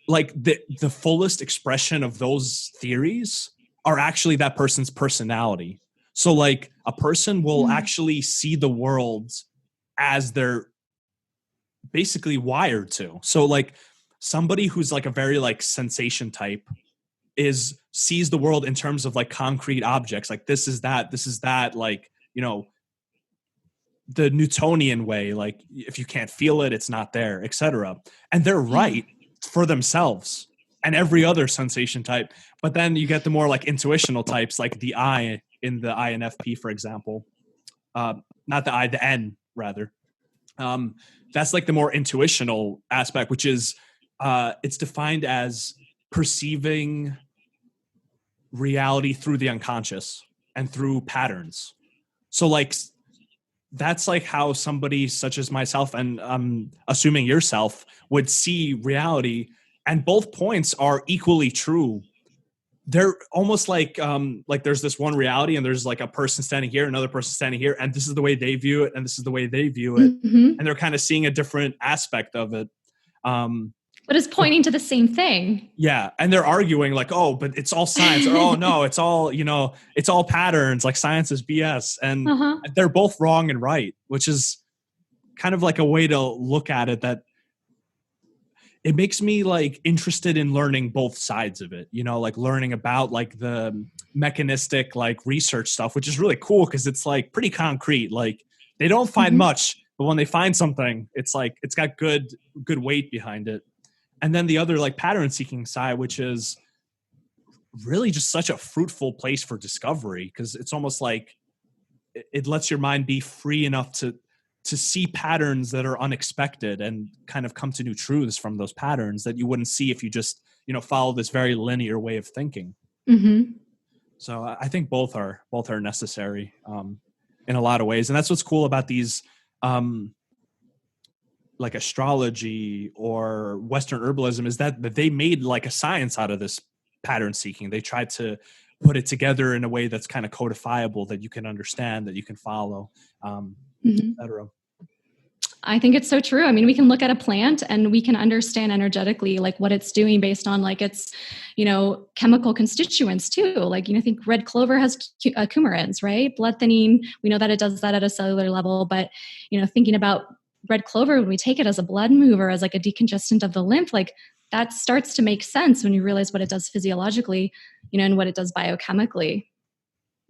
[SPEAKER 1] like the fullest expression of those theories are actually that person's personality. So like a person will actually see the world as they're basically wired to. So like somebody who's like a very like sensation type sees the world in terms of like concrete objects, like this is that, like, the Newtonian way, like if you can't feel it, it's not there, etc. And they're right for themselves and every other sensation type. But then you get the more like intuitional types, like the I in the INFP, for example. Not the I, the N rather. That's like the more intuitional aspect, which is it's defined as perceiving reality through the unconscious and through patterns. So like that's like how somebody such as myself and assuming yourself would see reality, and both points are equally true. They're almost like there's this one reality and there's like a person standing here, another person standing here, and this is the way they view it and this is the way they view it, and they're kind of seeing a different aspect of it.
[SPEAKER 2] But it's pointing to the same thing.
[SPEAKER 1] Yeah. And they're arguing like, oh, but it's all science, or, oh no, it's all, it's all patterns, like science is BS. And they're both wrong and right, which is kind of like a way to look at it, that it makes me like interested in learning both sides of it, like learning about like the mechanistic, like research stuff, which is really cool because it's like pretty concrete. Like they don't find much, but when they find something, it's like, it's got good weight behind it. And then the other like pattern seeking side, which is really just such a fruitful place for discovery, because it's almost like it lets your mind be free enough to see patterns that are unexpected and kind of come to new truths from those patterns that you wouldn't see if you just, follow this very linear way of thinking. So I think both are necessary in a lot of ways. And that's what's cool about these like astrology or Western herbalism, is that they made like a science out of this pattern seeking. They tried to put it together in a way that's kind of codifiable, that you can understand, that you can follow, etc.
[SPEAKER 2] I think it's so true. I mean, we can look at a plant and we can understand energetically like what it's doing based on like its, chemical constituents too. Like, think red clover has coumarins, right? Blood thinning. We know that it does that at a cellular level, but, thinking about red clover, when we take it as a blood mover, as like a decongestant of the lymph, like that starts to make sense when you realize what it does physiologically, and what it does biochemically.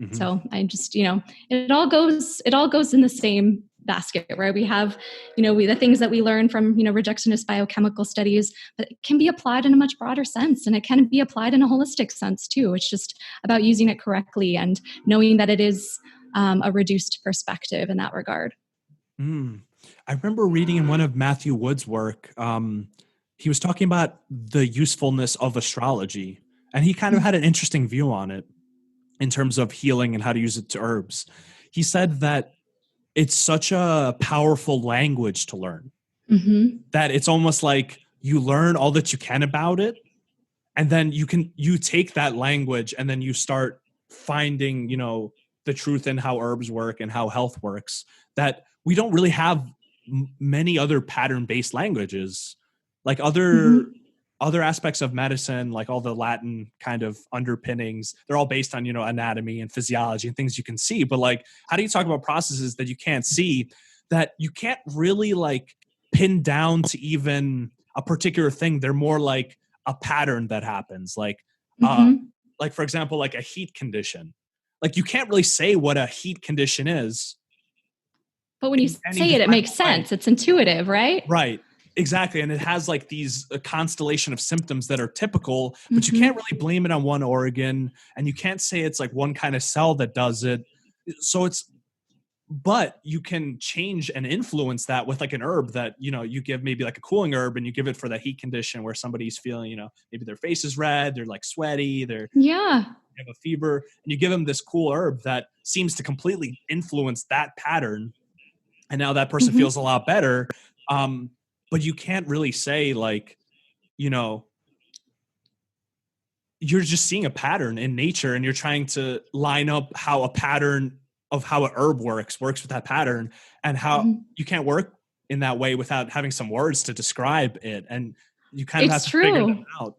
[SPEAKER 1] Mm-hmm.
[SPEAKER 2] So I just, it all goes in the same basket, where we have, the things that we learn from, rejectionist biochemical studies, but it can be applied in a much broader sense. And it can be applied in a holistic sense too. It's just about using it correctly and knowing that it is a reduced perspective in that regard.
[SPEAKER 1] I remember reading in one of Matthew Wood's work, he was talking about the usefulness of astrology, and he kind of had an interesting view on it in terms of healing and how to use it to herbs. He said that it's such a powerful language to learn, that it's almost like you learn all that you can about it, and then you take that language and then you start finding, the truth in how herbs work and how health works, that we don't really have many other pattern-based languages. Like other aspects of medicine, like all the Latin kind of underpinnings, they're all based on, anatomy and physiology and things you can see. But like, how do you talk about processes that you can't see, that you can't really like pin down to even a particular thing? They're more like a pattern that happens. Like for example, like a heat condition. Like you can't really say what a heat condition is.
[SPEAKER 2] But when you say it makes sense. It's intuitive, right?
[SPEAKER 1] Right. Exactly. And it has like these a constellation of symptoms that are typical, but you can't really blame it on one organ, and you can't say it's like one kind of cell that does it. So but you can change and influence that with like an herb that, you give maybe like a cooling herb, and you give it for that heat condition where somebody's feeling, maybe their face is red, they're like sweaty, they have a fever, and you give them this cool herb that seems to completely influence that pattern. And now that person feels a lot better. But you can't really say like, you're just seeing a pattern in nature, and you're trying to line up how a pattern of how a herb works with that pattern, and how you can't work in that way without having some words to describe it. And you kind of have to figure them out.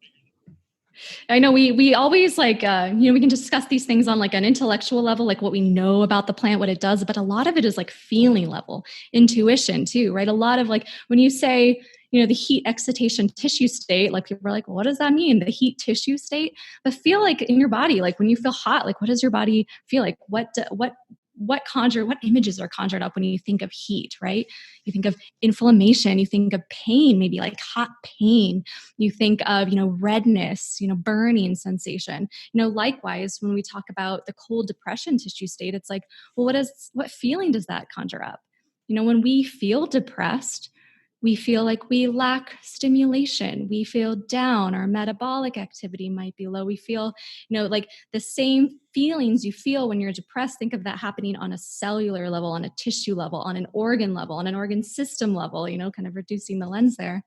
[SPEAKER 2] I know we always like, we can discuss these things on like an intellectual level, like what we know about the plant, what it does, but a lot of it is like feeling level, intuition too, right? A lot of like, when you say, the heat excitation tissue state, like people are like, well, what does that mean? The heat tissue state, but feel like in your body, like when you feel hot, like what does your body feel like? What images are conjured up when you think of heat, right? You think of inflammation, you think of pain, maybe like hot pain. You think of, redness, burning sensation. Likewise, when we talk about the cold depression tissue state, it's like, well, what feeling does that conjure up? When we feel depressed, we feel like we lack stimulation. We feel down. Our metabolic activity might be low. We feel, like the same feelings you feel when you're depressed. Think of that happening on a cellular level, on a tissue level, on an organ level, on an organ system level, kind of reducing the lens there.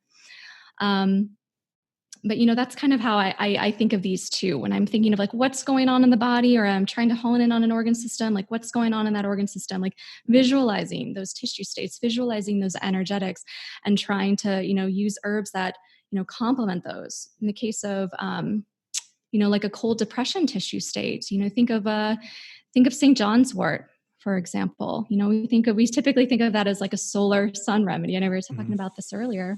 [SPEAKER 2] But, that's kind of how I think of these two when I'm thinking of like what's going on in the body, or I'm trying to hone in on an organ system, like what's going on in that organ system, like visualizing those tissue states, visualizing those energetics, and trying to, use herbs that, complement those. In the case of, like a cold depression tissue state, think of St. John's wort, for example. We typically think of that as like a solar sun remedy. I know we were talking about this earlier.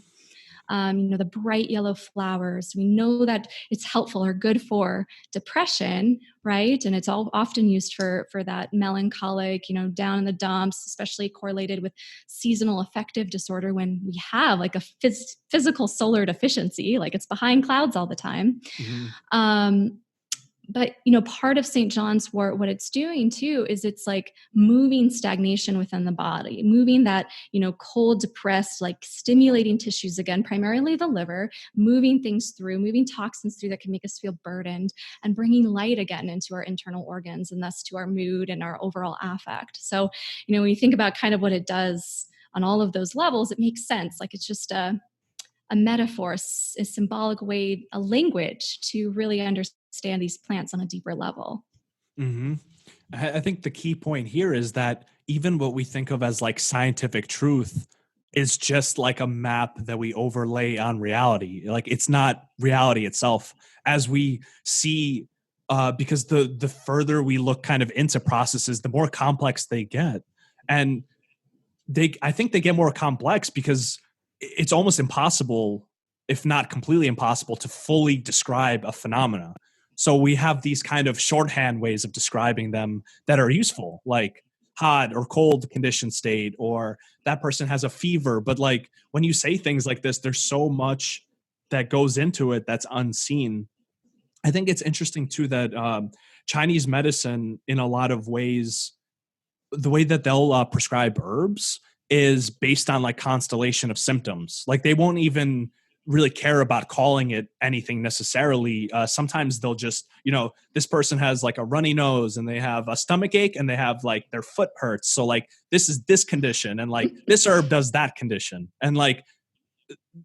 [SPEAKER 2] The bright yellow flowers. We know that it's helpful or good for depression, right? And it's all often used for that melancholic, down in the dumps, especially correlated with seasonal affective disorder when we have like a physical solar deficiency, like it's behind clouds all the time. But, part of St. John's wort, what it's doing too, is it's like moving stagnation within the body, moving that, cold, depressed, like stimulating tissues again, primarily the liver, moving things through, moving toxins through that can make us feel burdened, and bringing light again into our internal organs, and thus to our mood and our overall affect. So, when you think about kind of what it does on all of those levels, it makes sense. Like it's just a a metaphor, a symbolic way, a language to really understand these plants on a deeper level.
[SPEAKER 1] Mm-hmm. I think the key point here is that even what we think of as like scientific truth is just like a map that we overlay on reality. Like it's not reality itself. As we see, because the further we look kind of into processes, the more complex they get. And I think they get more complex because it's almost impossible, if not completely impossible, to fully describe a phenomena. So we have these kind of shorthand ways of describing them that are useful, like hot or cold condition state, or that person has a fever. But like when you say things like this, there's so much that goes into it that's unseen. I think it's interesting too that Chinese medicine, in a lot of ways, the way that they'll prescribe herbs is based on like constellation of symptoms. Like they won't even really care about calling it anything necessarily. Sometimes they'll just, this person has like a runny nose and they have a stomach ache and they have like their foot hurts. So like this is this condition and like this herb does that condition. And like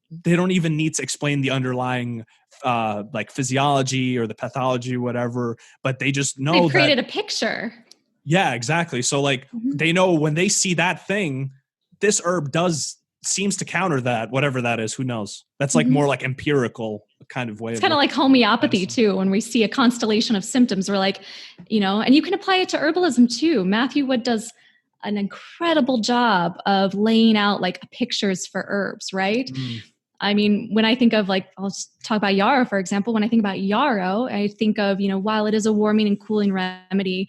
[SPEAKER 1] they don't even need to explain the underlying like physiology or the pathology or whatever, but they just know
[SPEAKER 2] They've created
[SPEAKER 1] that
[SPEAKER 2] a picture.
[SPEAKER 1] yeah, exactly. So like they know when they see that thing, this herb seems to counter that, whatever that is, who knows? That's like more like empirical kind of way.
[SPEAKER 2] It's
[SPEAKER 1] of
[SPEAKER 2] kind of like homeopathy
[SPEAKER 1] medicine.
[SPEAKER 2] too. When we see a constellation of symptoms, we're like, and you can apply it to herbalism too. Matthew Wood does an incredible job of laying out like pictures for herbs, right?
[SPEAKER 1] Mm.
[SPEAKER 2] I mean, when I think of like, I'll talk about yarrow, for example. When I think about yarrow, I think of, while it is a warming and cooling remedy,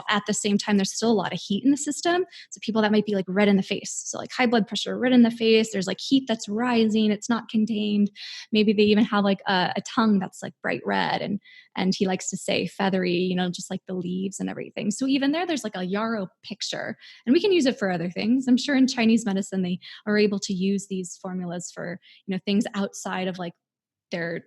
[SPEAKER 2] at the same time, there's still a lot of heat in the system. So people that might be like red in the face. So like high blood pressure, red in the face, there's like heat that's rising. It's not contained. Maybe they even have like a tongue that's like bright red. And he likes to say feathery, just like the leaves and everything. So even there's like a yarrow picture, and we can use it for other things. I'm sure in Chinese medicine, they are able to use these formulas for, things outside of like their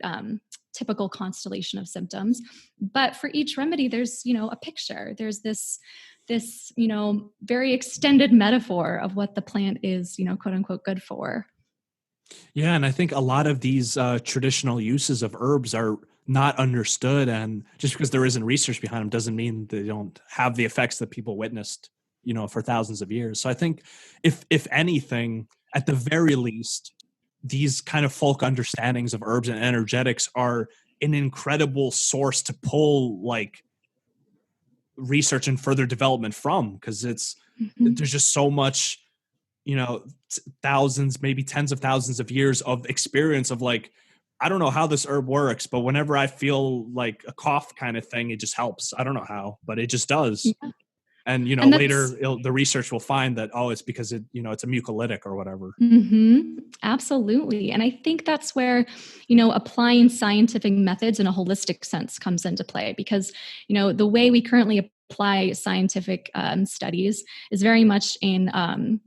[SPEAKER 2] typical constellation of symptoms. But for each remedy, there's, a picture. There's this, very extended metaphor of what the plant is, quote unquote, good for.
[SPEAKER 1] Yeah. And I think a lot of these traditional uses of herbs are not understood. And just because there isn't research behind them doesn't mean they don't have the effects that people witnessed, for thousands of years. So I think if anything, at the very least, these kind of folk understandings of herbs and energetics are an incredible source to pull like research and further development from, because there's just so much, thousands, maybe tens of thousands of years of experience of like, I don't know how this herb works, but whenever I feel like a cough kind of thing, it just helps. I don't know how, but it just does.
[SPEAKER 2] Yeah.
[SPEAKER 1] And,
[SPEAKER 2] And
[SPEAKER 1] later the research will find that, it's because it's a mucolytic or whatever.
[SPEAKER 2] Absolutely. And I think that's where, applying scientific methods in a holistic sense comes into play, because, the way we currently apply scientific studies is very much in a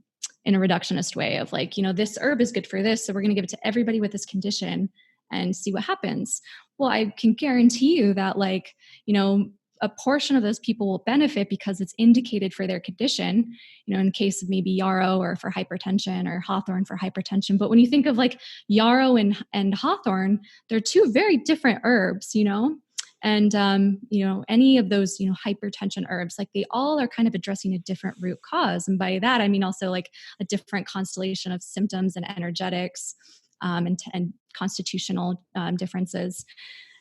[SPEAKER 2] reductionist way of like, this herb is good for this, so we're going to give it to everybody with this condition and see what happens. Well, I can guarantee you that like, a portion of those people will benefit because it's indicated for their condition, in case of maybe yarrow or for hypertension, or hawthorn for hypertension. But when you think of like yarrow and hawthorn, they're two very different herbs, and any of those, hypertension herbs, like they all are kind of addressing a different root cause. And by that, I mean also like a different constellation of symptoms and energetics, and constitutional differences.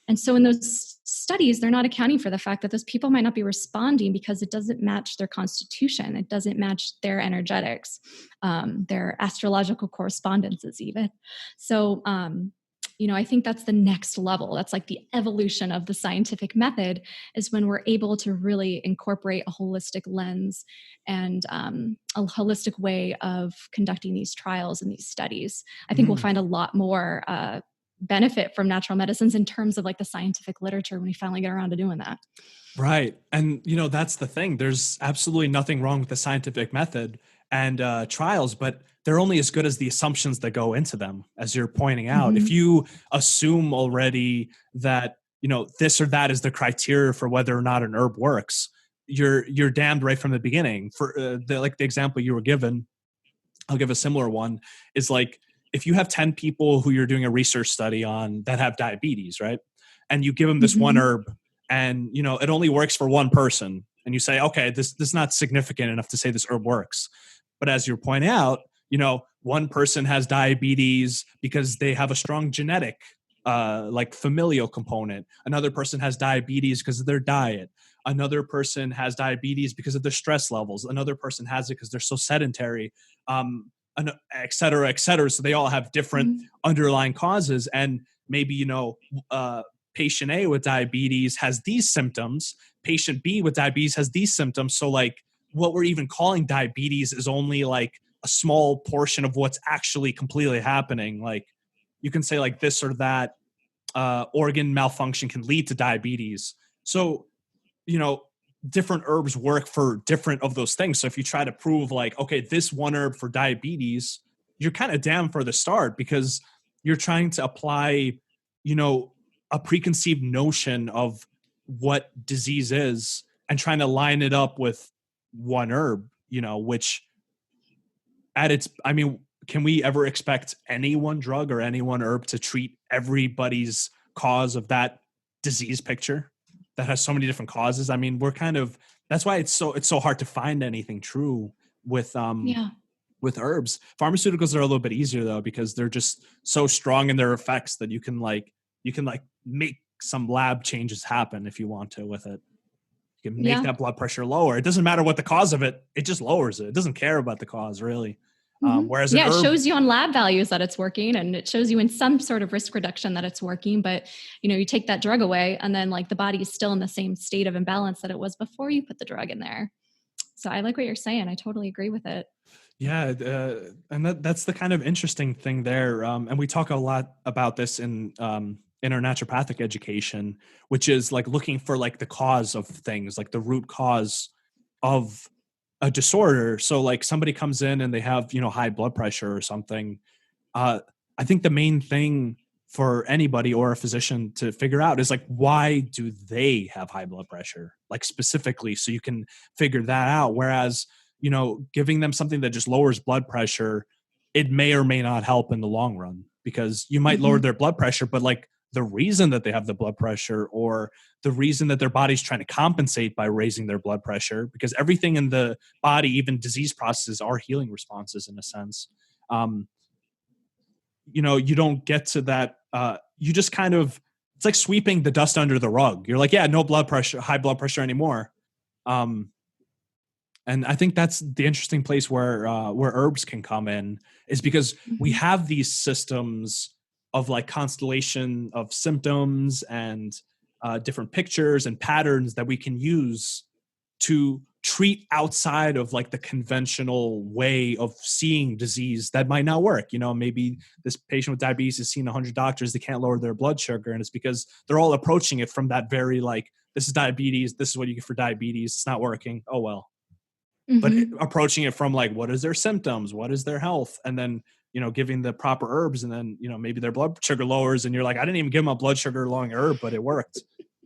[SPEAKER 2] And so in those studies, they're not accounting for the fact that those people might not be responding because it doesn't match their constitution. It doesn't match their energetics, their astrological correspondences even. So, I think that's the next level. That's like the evolution of the scientific method, is when we're able to really incorporate a holistic lens and a holistic way of conducting these trials and these studies. I think we'll find a lot more benefit from natural medicines in terms of like the scientific literature when we finally get around to doing that.
[SPEAKER 1] Right. And, that's the thing. There's absolutely nothing wrong with the scientific method and trials, but they're only as good as the assumptions that go into them, as you're pointing out. If you assume already that, this or that is the criteria for whether or not an herb works, you're damned right from the beginning. For the example you were given, I'll give a similar one, is like, if you have 10 people who you're doing a research study on that have diabetes, right? And you give them this one
[SPEAKER 2] Mm-hmm.
[SPEAKER 1] herb and, it only works for one person. And you say, okay, this is not significant enough to say this herb works. But as you're pointing out, one person has diabetes because they have a strong genetic, like familial component. Another person has diabetes because of their diet. Another person has diabetes because of their stress levels. Another person has it because they're so sedentary, et cetera, et cetera. So they all have different
[SPEAKER 2] Mm-hmm.
[SPEAKER 1] underlying causes. And maybe, patient A with diabetes has these symptoms. Patient B with diabetes has these symptoms. So like what we're even calling diabetes is only like a small portion of what's actually completely happening. Like you can say like this or that organ malfunction can lead to diabetes. So, different herbs work for different of those things. So if you try to prove like, okay, this one herb for diabetes, you're kind of damned for the start because you're trying to apply, a preconceived notion of what disease is and trying to line it up with one herb, which can we ever expect any one drug or any one herb to treat everybody's cause of that disease picture that has so many different causes? I mean, that's why it's so hard to find anything true with
[SPEAKER 2] Yeah.
[SPEAKER 1] with herbs. Pharmaceuticals are a little bit easier though because they're just so strong in their effects that you can make some lab changes happen if you want to with it. You can make
[SPEAKER 2] Yeah.
[SPEAKER 1] that blood pressure lower. It doesn't matter what the cause of it. It just lowers it. It doesn't care about the cause really.
[SPEAKER 2] Mm-hmm.
[SPEAKER 1] Whereas an
[SPEAKER 2] Yeah, it
[SPEAKER 1] herb,
[SPEAKER 2] shows you on lab values that it's working, and it shows you in some sort of risk reduction that it's working. But you take that drug away, and then like the body is still in the same state of imbalance that it was before you put the drug in there. So I like what you're saying. I totally agree with it.
[SPEAKER 1] yeah, and that's the kind of interesting thing there. And we talk a lot about this in our naturopathic education, which is like looking for like the cause of things, like the root cause of a disorder. So like somebody comes in and they have high blood pressure or something. I think the main thing for anybody or a physician to figure out is like, why do they have high blood pressure? Like specifically, so you can figure that out. Whereas, giving them something that just lowers blood pressure, it may or may not help in the long run because you might lower
[SPEAKER 2] Mm-hmm.
[SPEAKER 1] their blood pressure, but like the reason that they have the blood pressure or the reason that their body's trying to compensate by raising their blood pressure, because everything in the body, even disease processes, are healing responses in a sense. Um, you don't get to that. You just kind of, it's like sweeping the dust under the rug. You're like, yeah, no blood pressure, high blood pressure anymore. Um, and I think that's the interesting place where herbs can come in is because we
[SPEAKER 2] Mm-hmm.
[SPEAKER 1] have these systems of like constellation of symptoms and different pictures and patterns that we can use to treat outside of like the conventional way of seeing disease that might not work. Maybe this patient with diabetes has seen 100 doctors, they can't lower their blood sugar, and it's because they're all approaching it from that very like, this is diabetes, this is what you get for diabetes, it's not working, oh well. But
[SPEAKER 2] Mm-hmm.
[SPEAKER 1] approaching it from like, what is their symptoms, what is their health, and then giving the proper herbs, and then maybe their blood sugar lowers and you're like, I didn't even give them a blood sugar lowering herb, but it worked.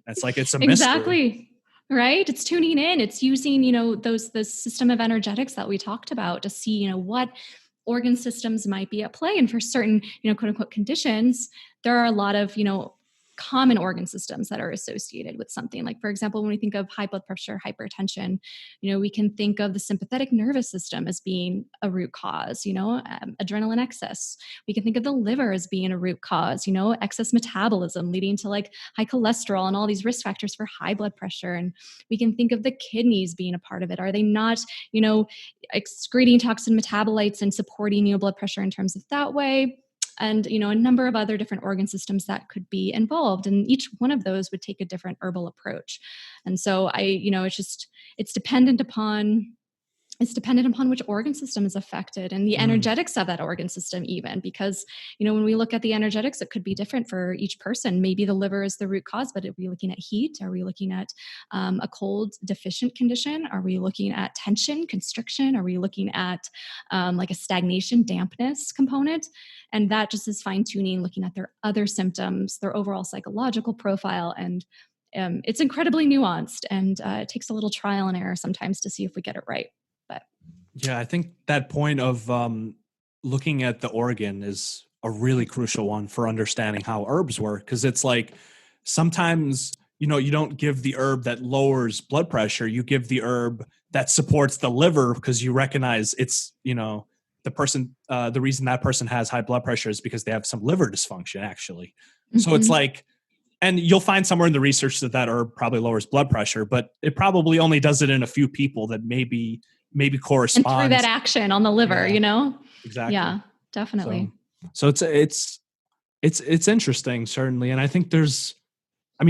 [SPEAKER 1] It's like, it's a mystery.
[SPEAKER 2] Exactly. Right. It's tuning in. It's using, those system of energetics that we talked about to see, what organ systems might be at play. And for certain, quote unquote conditions, there are a lot of, common organ systems that are associated with something. Like, for example, when we think of high blood pressure, hypertension, we can think of the sympathetic nervous system as being a root cause, adrenaline excess. We can think of the liver as being a root cause, excess metabolism leading to like high cholesterol and all these risk factors for high blood pressure. And we can think of the kidneys being a part of it. Are they not, excreting toxin metabolites and supporting, blood pressure in terms of that way? And a number of other different organ systems that could be involved, and each one of those would take a different herbal approach. And so it's dependent upon which organ system is affected and the
[SPEAKER 1] Mm.
[SPEAKER 2] energetics of that organ system, even because, when we look at the energetics, it could be different for each person. Maybe the liver is the root cause, but are we looking at heat? Are we looking at a cold deficient condition? Are we looking at tension, constriction? Are we looking at like a stagnation, dampness component? And that just is fine tuning, looking at their other symptoms, their overall psychological profile. And it's incredibly nuanced, and it takes a little trial and error sometimes to see if we get it right. But
[SPEAKER 1] Yeah, I think that point of looking at the organ is a really crucial one for understanding how herbs work. Cause it's like sometimes, you don't give the herb that lowers blood pressure. You give the herb that supports the liver because you recognize it's, the reason that person has high blood pressure is because they have some liver dysfunction actually. So it's
[SPEAKER 2] Mm-hmm.
[SPEAKER 1] like, and you'll find somewhere in the research that herb probably lowers blood pressure, but it probably only does it in a few people that maybe
[SPEAKER 2] And through that
[SPEAKER 1] corresponds.
[SPEAKER 2] action on the liver,
[SPEAKER 1] Yeah,
[SPEAKER 2] Yeah,
[SPEAKER 1] exactly.
[SPEAKER 2] definitely.
[SPEAKER 1] So, so it's interesting, certainly. And I think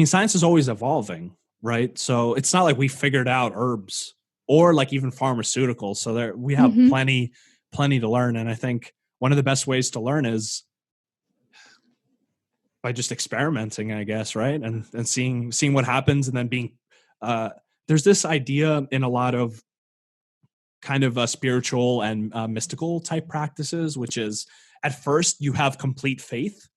[SPEAKER 1] science is always evolving, right? So it's not like we figured out herbs or like even pharmaceuticals. So we have
[SPEAKER 2] Mm-hmm.
[SPEAKER 1] plenty to learn. And I think one of the best ways to learn is by just experimenting, I guess, right? And seeing what happens, and then uh, there's this idea in a lot of kind of spiritual and mystical type practices, which is at first you have complete faith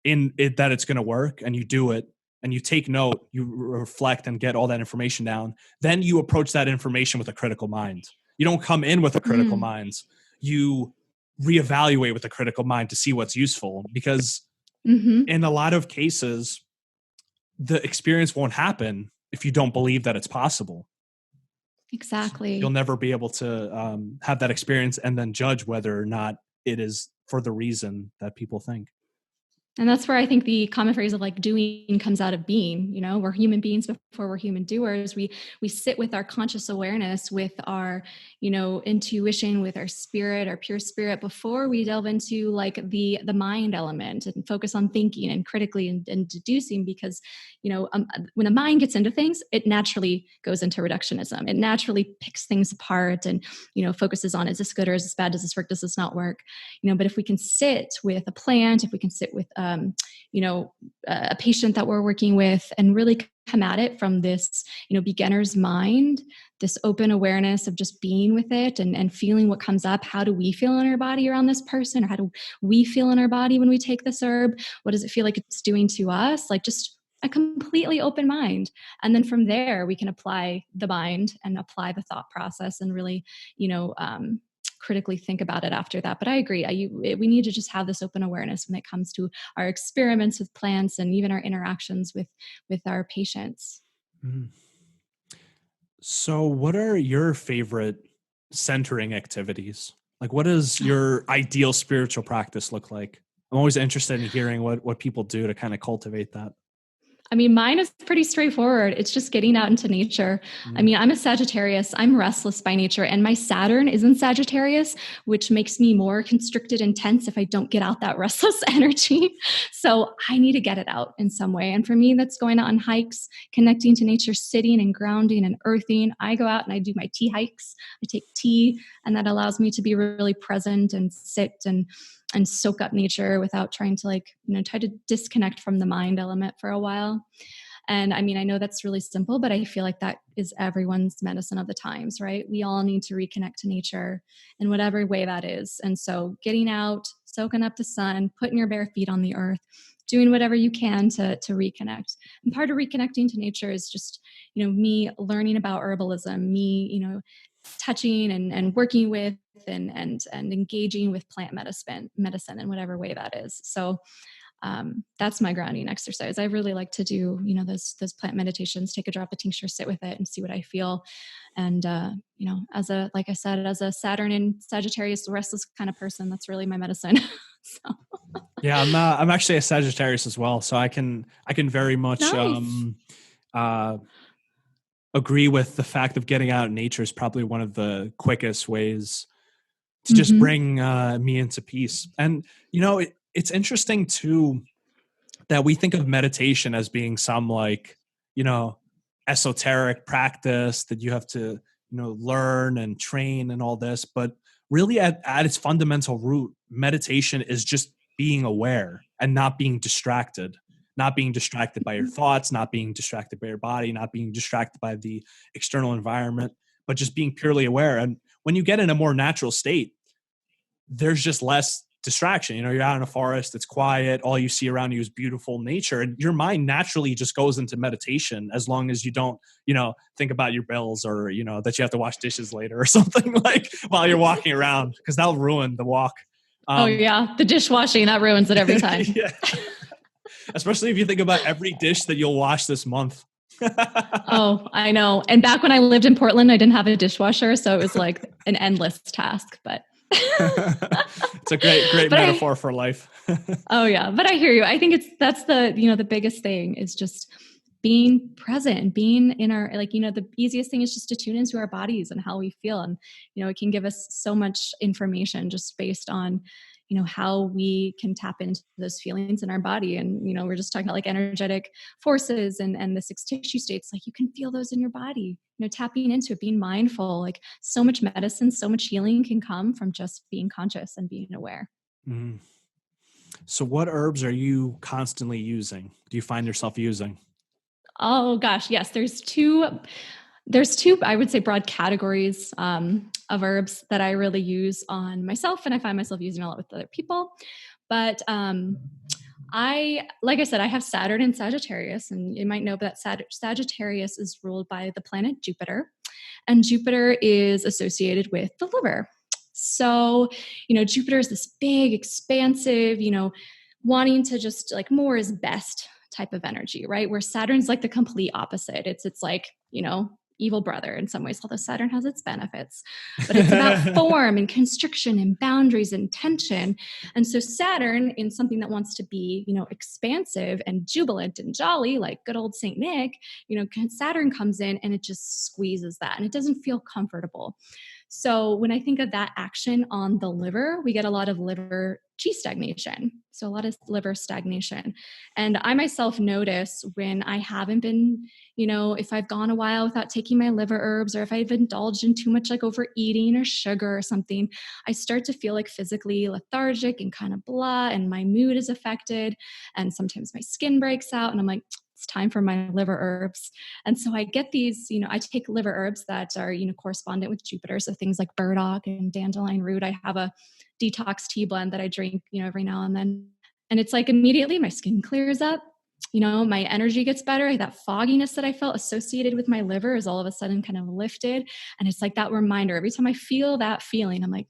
[SPEAKER 1] in it that it's going to work, and you do it, and you take note, you reflect and get all that information down. Then you approach that information with a critical mind. You don't come in with a critical
[SPEAKER 2] Mm.
[SPEAKER 1] mind. You reevaluate with a critical mind to see what's useful, because
[SPEAKER 2] Mm-hmm.
[SPEAKER 1] in a lot of cases, the experience won't happen if you don't believe that it's possible. You'll
[SPEAKER 2] Exactly.
[SPEAKER 1] never be able to have that experience and then judge whether or not it is for the reason that people think.
[SPEAKER 2] And that's where I think the common phrase of like doing comes out of being. We're human beings before we're human doers. We sit with our conscious awareness, with our, intuition, with our spirit, our pure spirit, before we delve into like the mind element and focus on thinking and critically and deducing. Because, when the mind gets into things, it naturally goes into reductionism. It naturally picks things apart and, focuses on, is this good or is this bad? Does this work? Does this not work? But if we can sit with a plant, if we can sit with a patient that we're working with, and really come at it from this beginner's mind, this open awareness of just being with it and feeling what comes up. How do we feel in our body around this person, or how do we feel in our body when we take this herb? What does it feel like it's doing to us? Like, just a completely open mind. And then from there we can apply the mind and apply the thought process and really critically think about it after that. But I agree. We need to just have this open awareness when it comes to our experiments with plants and even our interactions with our patients.
[SPEAKER 1] Mm. So, what are your favorite centering activities? Like, what does your ideal spiritual practice look like? I'm always interested in hearing what people do to kind of cultivate that.
[SPEAKER 2] I mean, mine is pretty straightforward. It's just getting out into nature. I
[SPEAKER 1] Mm.
[SPEAKER 2] mean, I'm a Sagittarius. I'm restless by nature, and my Saturn is in Sagittarius, which makes me more constricted and tense if I don't get out that restless energy. So I need to get it out in some way. And for me, that's going out on hikes, connecting to nature, sitting and grounding and earthing. I go out and I do my tea hikes. I take tea, and that allows me to be really present and sit and soak up nature without trying to try to disconnect from the mind element for a while. And I mean, I know that's really simple, but I feel like that is everyone's medicine of the times, right? We all need to reconnect to nature in whatever way that is. And so getting out, soaking up the sun, putting your bare feet on the earth, doing whatever you can to reconnect. And part of reconnecting to nature is just, me learning about herbalism, me, touching and working with and engaging with plant medicine in whatever way that is. So that's my grounding exercise. I really like to do, those plant meditations, take a drop of tincture, sit with it and see what I feel. And, like I said, as a Saturn and Sagittarius, restless kind of person, that's really my medicine. So.
[SPEAKER 1] Yeah, I'm actually a Sagittarius as well, so I can very much
[SPEAKER 2] Nice.
[SPEAKER 1] uh, agree with the fact of getting out in nature is probably one of the quickest ways to just
[SPEAKER 2] Mm-hmm.
[SPEAKER 1] bring me into peace. And it's interesting too that we think of meditation as being some like esoteric practice that you have to learn and train and all this, but really at its fundamental root, meditation is just being aware and not being distracted, not being distracted by your thoughts, not being distracted by your body, not being distracted by the external environment, but just being purely aware. And when you get in a more natural state, there's just less distraction. You're out in a forest, it's quiet, all you see around you is beautiful nature, and your mind naturally just goes into meditation as long as you don't, think about your bills or, that you have to wash dishes later or something like while you're walking around, because that'll ruin the walk.
[SPEAKER 2] Oh yeah. The dishwashing, that ruins it every time.
[SPEAKER 1] Yeah. Especially if you think about every dish that you'll wash this month.
[SPEAKER 2] Oh, I know. And back when I lived in Portland, I didn't have a dishwasher. So it was like an endless task, but
[SPEAKER 1] it's a great metaphor for life.
[SPEAKER 2] Oh yeah. But I hear you. I think that's the biggest thing is just being present, being in our, the easiest thing is just to tune into our bodies and how we feel. And, it can give us so much information just based on, how we can tap into those feelings in our body. And, we're just talking about like energetic forces and the 6 tissue states, like you can feel those in your body, tapping into it, being mindful, like so much medicine, so much healing can come from just being conscious and being aware.
[SPEAKER 1] Mm. So what herbs are you constantly using? Do you find yourself using?
[SPEAKER 2] Oh gosh, yes. There's two, I would say, broad categories of herbs that I really use on myself, and I find myself using a lot with other people. But like I said, I have Saturn in Sagittarius, and you might know that Sagittarius is ruled by the planet Jupiter, and Jupiter is associated with the liver. So, Jupiter is this big, expansive, wanting to just like more is best type of energy, right? Where Saturn's like the complete opposite. It's like, evil brother in some ways, although Saturn has its benefits, but it's about form and constriction and boundaries and tension. And so Saturn, in something that wants to be, expansive and jubilant and jolly, like good old Saint Nick, Saturn comes in and it just squeezes that and it doesn't feel comfortable. So when I think of that action on the liver, we get a lot of liver G stagnation. So a lot of liver stagnation. And I myself notice when I haven't been, if I've gone a while without taking my liver herbs, or if I've indulged in too much like overeating or sugar or something, I start to feel like physically lethargic and kind of blah, and my mood is affected. And sometimes my skin breaks out and I'm like, it's time for my liver herbs. And so I get these, I take liver herbs that are, correspondent with Jupiter. So things like burdock and dandelion root. I have a detox tea blend that I drink, every now and then. And it's like immediately my skin clears up, my energy gets better. That fogginess that I felt associated with my liver is all of a sudden kind of lifted. And it's like that reminder. Every time I feel that feeling, I'm like,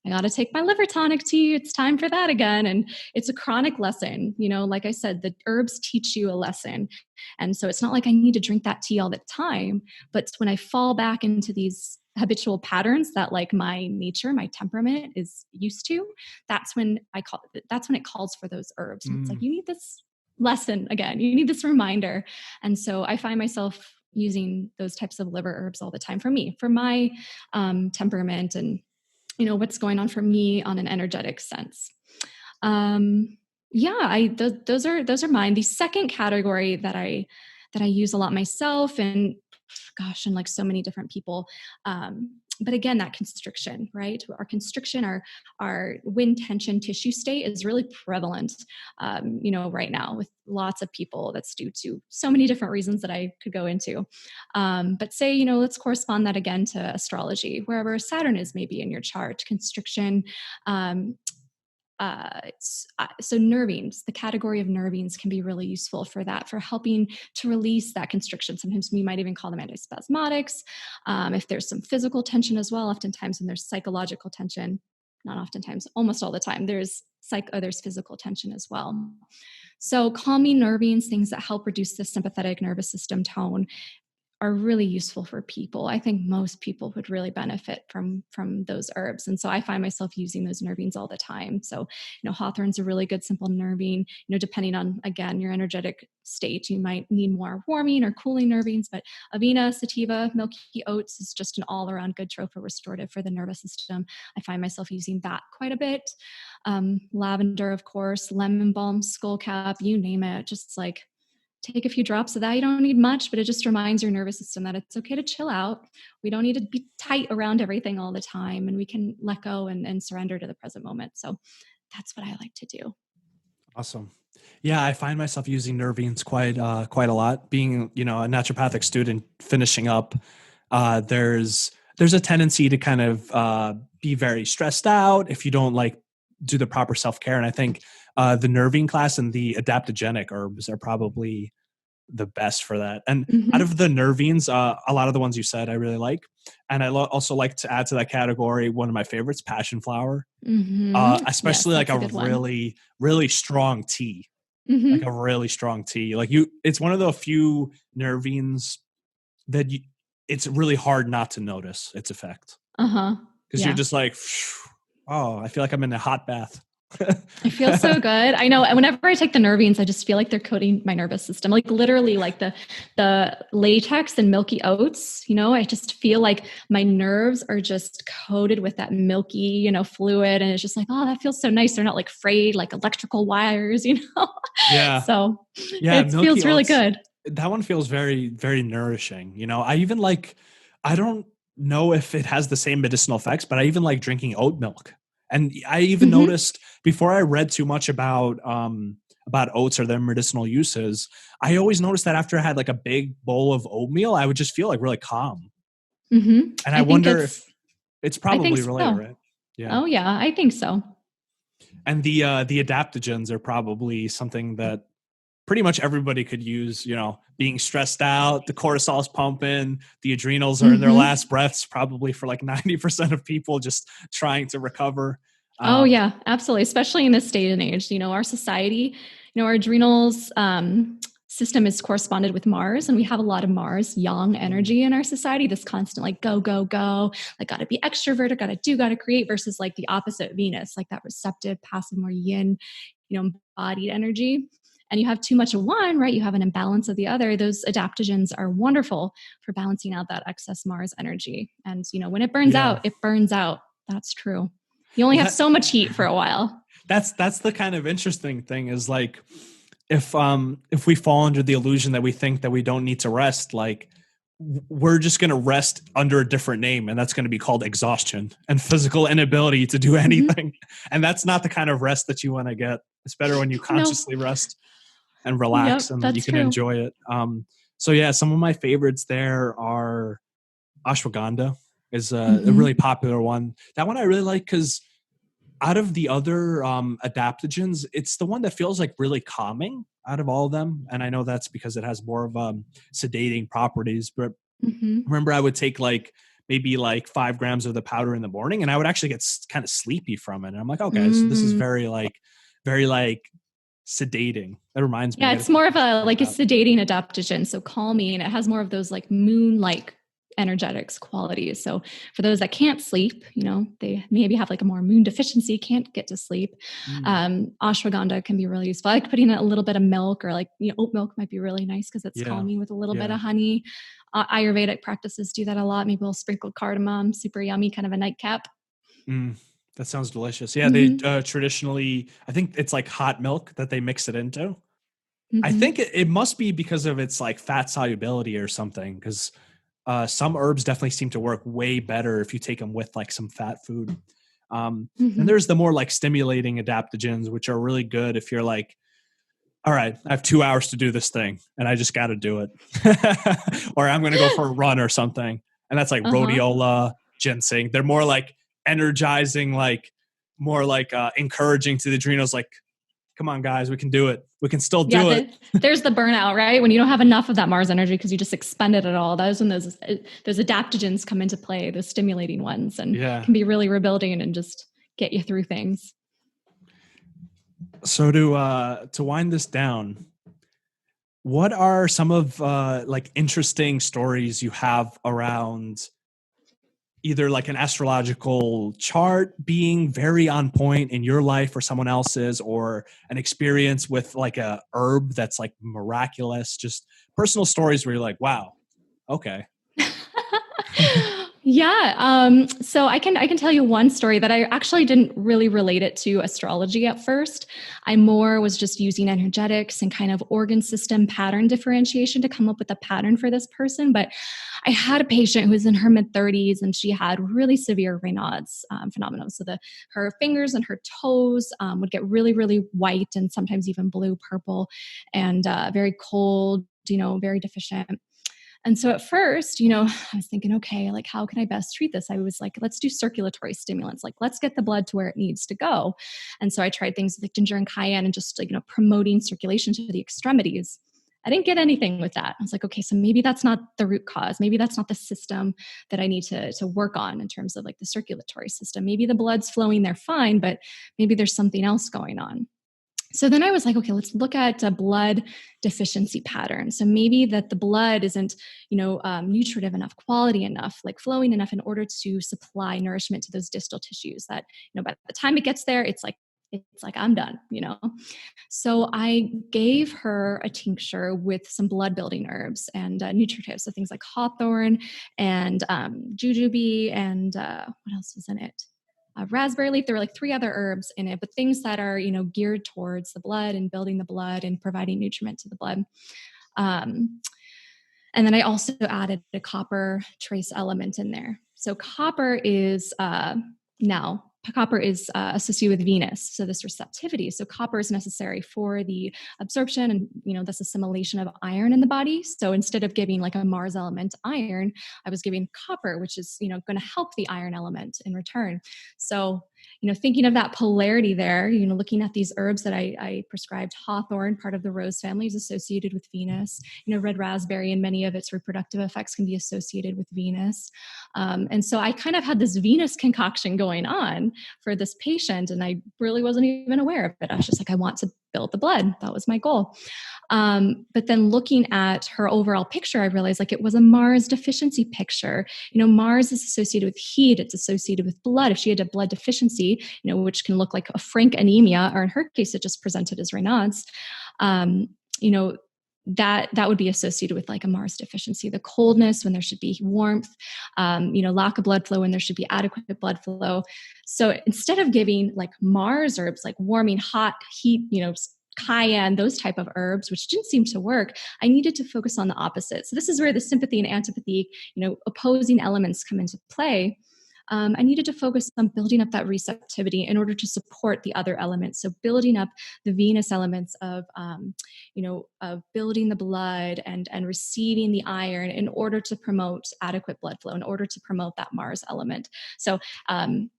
[SPEAKER 2] I got to take my liver tonic tea. It's time for that again. And it's a chronic lesson. Like I said, the herbs teach you a lesson. And so it's not like I need to drink that tea all the time, but when I fall back into these habitual patterns that like my nature, my temperament is used to, that's when it calls for those herbs. And it's like, you need this lesson again, you need this reminder. And so I find myself using those types of liver herbs all the time for me, for my temperament and what's going on for me on an energetic sense. Those are mine. The second category that I use a lot myself, and gosh, and like so many different people. But again, that constriction, right? Our constriction, our wind tension tissue state is really prevalent, right now with lots of people. That's due to so many different reasons that I could go into. But say, let's correspond that again to astrology, wherever Saturn is maybe in your chart, constriction. So nervines, the category of nervines can be really useful for that, for helping to release that constriction. Sometimes we might even call them antispasmodics. If there's some physical tension as well, oftentimes when there's psychological tension, not oftentimes, almost all the time, there's physical tension as well. So calming nervines, things that help reduce the sympathetic nervous system tone, are really useful for people. I think most people would really benefit from those herbs. And so I find myself using those nervines all the time. So, hawthorn's a really good simple nervine, depending on, again, your energetic state, you might need more warming or cooling nervines, but avena, sativa, milky oats is just an all around good tropho restorative for the nervous system. I find myself using that quite a bit. Lavender, of course, lemon balm, skullcap, you name it, just like take a few drops of that. You don't need much, but it just reminds your nervous system that it's okay to chill out. We don't need to be tight around everything all the time, and we can let go and surrender to the present moment. So that's what I like to do.
[SPEAKER 1] Awesome. Yeah, I find myself using nervines quite a lot. Being, a naturopathic student finishing up, there's a tendency to kind of be very stressed out if you don't like do the proper self-care. And I think the nervine class and the adaptogenic herbs are probably the best for that. And out
[SPEAKER 2] Mm-hmm.
[SPEAKER 1] of the nervines, a lot of the ones you said I really like. And I also like to add to that category one of my favorites, passion flower,
[SPEAKER 2] Mm-hmm. Yes,
[SPEAKER 1] especially like
[SPEAKER 2] that's a
[SPEAKER 1] a
[SPEAKER 2] good one.
[SPEAKER 1] really, really strong tea, like a
[SPEAKER 2] Mm-hmm.
[SPEAKER 1] really strong tea. It's one of the few nervines that it's really hard not to notice its effect
[SPEAKER 2] Uh-huh.
[SPEAKER 1] because you're
[SPEAKER 2] Yeah.
[SPEAKER 1] just like, oh, I feel like I'm in a hot bath.
[SPEAKER 2] I feel so good. I know. And whenever I take the Nervines, I just feel like they're coating my nervous system. Like literally, like the latex and milky oats. I just feel like my nerves are just coated with that milky, fluid, and it's just like, oh, that feels so nice. They're not like frayed like electrical wires.
[SPEAKER 1] Yeah.
[SPEAKER 2] So
[SPEAKER 1] Yeah.
[SPEAKER 2] it
[SPEAKER 1] Milky
[SPEAKER 2] feels really
[SPEAKER 1] oats.
[SPEAKER 2] good.
[SPEAKER 1] That one feels very, very nourishing. I even like, I don't know if it has the same medicinal effects, but I even like drinking oat milk. And I even
[SPEAKER 2] Mm-hmm.
[SPEAKER 1] noticed before I read too much about oats or their medicinal uses, I always noticed that after I had like a big bowl of oatmeal, I would just feel like really calm.
[SPEAKER 2] Mm-hmm.
[SPEAKER 1] And I wonder if it's
[SPEAKER 2] I think
[SPEAKER 1] probably related,
[SPEAKER 2] so.
[SPEAKER 1] right? Yeah.
[SPEAKER 2] Oh yeah, I think so.
[SPEAKER 1] And the adaptogens are probably something that pretty much everybody could use. Being stressed out, the cortisol's pumping, the adrenals are in their
[SPEAKER 2] Mm-hmm.
[SPEAKER 1] last breaths, probably for like 90% of people just trying to recover.
[SPEAKER 2] Oh
[SPEAKER 1] um,
[SPEAKER 2] yeah, absolutely. Especially in this day and age, our society, our adrenals system is corresponded with Mars, and we have a lot of Mars yang
[SPEAKER 1] mm,
[SPEAKER 2] energy in our society. This constant like go go go, like got to be extroverted, got to do, got to create, versus like the opposite Venus, like that receptive, passive, more yin, embodied energy. And you have too much of one, right? You have an imbalance of the other. Those adaptogens are wonderful for balancing out that excess Mars energy. And when it burns
[SPEAKER 1] yeah.
[SPEAKER 2] out, it burns out. That's true. You only
[SPEAKER 1] Well,
[SPEAKER 2] have so much heat for a while.
[SPEAKER 1] that's the kind of interesting thing is like if we fall under the illusion that we think that we don't need to rest, like we're just going to rest under a different name, and that's going to be called exhaustion and physical inability to do
[SPEAKER 2] Mm-hmm.
[SPEAKER 1] anything. And that's not the kind of rest that you want to get. It's better when you
[SPEAKER 2] No.
[SPEAKER 1] consciously rest and
[SPEAKER 2] Yep,
[SPEAKER 1] relax and you
[SPEAKER 2] that's
[SPEAKER 1] can
[SPEAKER 2] true.
[SPEAKER 1] enjoy it. So yeah, some of my favorites there are ashwagandha is a really
[SPEAKER 2] Mm-hmm.
[SPEAKER 1] popular one. That one I really like because out of the other adaptogens, it's the one that feels like really calming out of all of them. And I know that's because it has more of sedating properties. But
[SPEAKER 2] Mm-hmm.
[SPEAKER 1] remember, I would take like maybe like 5 grams of the powder in the morning, and I would actually get kind of sleepy from it. And I'm like, okay, so this is
[SPEAKER 2] Mm.
[SPEAKER 1] very like sedating. That reminds me, I
[SPEAKER 2] Yeah,
[SPEAKER 1] got to
[SPEAKER 2] it's
[SPEAKER 1] take
[SPEAKER 2] more of
[SPEAKER 1] pictures
[SPEAKER 2] a
[SPEAKER 1] of
[SPEAKER 2] like a
[SPEAKER 1] that.
[SPEAKER 2] sedating adaptogen, so calming. It has more of those like moon-like energetics qualities. So for those that can't sleep, they maybe have like a more moon deficiency, can't get to sleep.
[SPEAKER 1] Mm,
[SPEAKER 2] Ashwagandha can be really useful. I like putting in a little bit of milk, or like oat milk might be really nice because it's
[SPEAKER 1] yeah,
[SPEAKER 2] calming with a little bit
[SPEAKER 1] yeah.
[SPEAKER 2] of honey. Ayurvedic practices do that a lot. Maybe we'll sprinkle cardamom, super yummy, kind of a nightcap.
[SPEAKER 1] Mm, that sounds delicious. Yeah, they
[SPEAKER 2] Mm-hmm.
[SPEAKER 1] traditionally, I think it's like hot milk that they mix it into. I think
[SPEAKER 2] Mm-hmm.
[SPEAKER 1] it must be because of its like fat solubility or something. Because some herbs definitely seem to work way better if you take them with like some fat food. And
[SPEAKER 2] Mm-hmm.
[SPEAKER 1] there's the more like stimulating adaptogens, which are really good if you're like, all right, I have 2 hours to do this thing and I just got to do it. Or I'm going to go for a run or something. And that's like
[SPEAKER 2] Uh-huh.
[SPEAKER 1] rhodiola, ginseng. They're more like energizing, like more like encouraging to the adrenals, like, come on, guys, we can do it. We can still
[SPEAKER 2] Yeah,
[SPEAKER 1] do it.
[SPEAKER 2] there's the burnout, right? When you don't have enough of that Mars energy because you just expended it all. That is when those adaptogens come into play, those stimulating ones, and
[SPEAKER 1] Yeah.
[SPEAKER 2] can be really rebuilding and just get you through things.
[SPEAKER 1] So to wind this down, what are some of like interesting stories you have around either like an astrological chart being very on point in your life or someone else's, or an experience with like a herb that's like miraculous, just personal stories where you're like, wow, okay.
[SPEAKER 2] Yeah. So I can tell you one story that I actually didn't really relate it to astrology at first. I more was just using energetics and kind of organ system pattern differentiation to come up with a pattern for this person. But I had a patient who was in her mid 30s, and she had really severe Raynaud's phenomenon. So her fingers and her toes would get really, really white and sometimes even blue, purple, and very cold. Very deficient. And so at first, I was thinking, okay, like how can I best treat this? I was like, let's do circulatory stimulants. Like, let's get the blood to where it needs to go. And so I tried things like ginger and cayenne and just like, promoting circulation to the extremities. I didn't get anything with that. I was like, okay, so maybe that's not the root cause. Maybe that's not the system that I need to work on in terms of like the circulatory system. Maybe the blood's flowing there fine, but maybe there's something else going on. So then I was like, okay, let's look at a blood deficiency pattern. So maybe that the blood isn't, nutritive enough, quality enough, like flowing enough in order to supply nourishment to those distal tissues that, by the time it gets there, it's like I'm done, So I gave her a tincture with some blood building herbs and nutritives. So things like hawthorn and jujube and what else was in it? Raspberry leaf. There were like 3 other herbs in it, but things that are, geared towards the blood and building the blood and providing nutriment to the blood. And then I also added a copper trace element in there. So copper is associated with Venus. So this receptivity. So copper is necessary for the absorption and, this assimilation of iron in the body. So instead of giving like a Mars element iron, I was giving copper, which is, going to help the iron element in return. So, thinking of that polarity there, looking at these herbs that I prescribed, hawthorn, part of the rose family, is associated with Venus. Red raspberry and many of its reproductive effects can be associated with Venus. And so I kind of had this Venus concoction going on for this patient, and I really wasn't even aware of it. I was just like, I want to build the blood. That was my goal. But then looking at her overall picture, I realized like it was a Mars deficiency picture. Mars is associated with heat. It's associated with blood. If she had a blood deficiency, which can look like a frank anemia, or in her case, it just presented as Raynaud's, that would be associated with like a Mars deficiency, the coldness when there should be warmth, lack of blood flow when there should be adequate blood flow. So instead of giving like Mars herbs, like warming, hot, heat, cayenne, those type of herbs, which didn't seem to work, I needed to focus on the opposite. So this is where the sympathy and antipathy, opposing elements come into play. I needed to focus on building up that receptivity in order to support the other elements. So building up the Venus elements of building the blood and receiving the iron in order to promote adequate blood flow, in order to promote that Mars element. So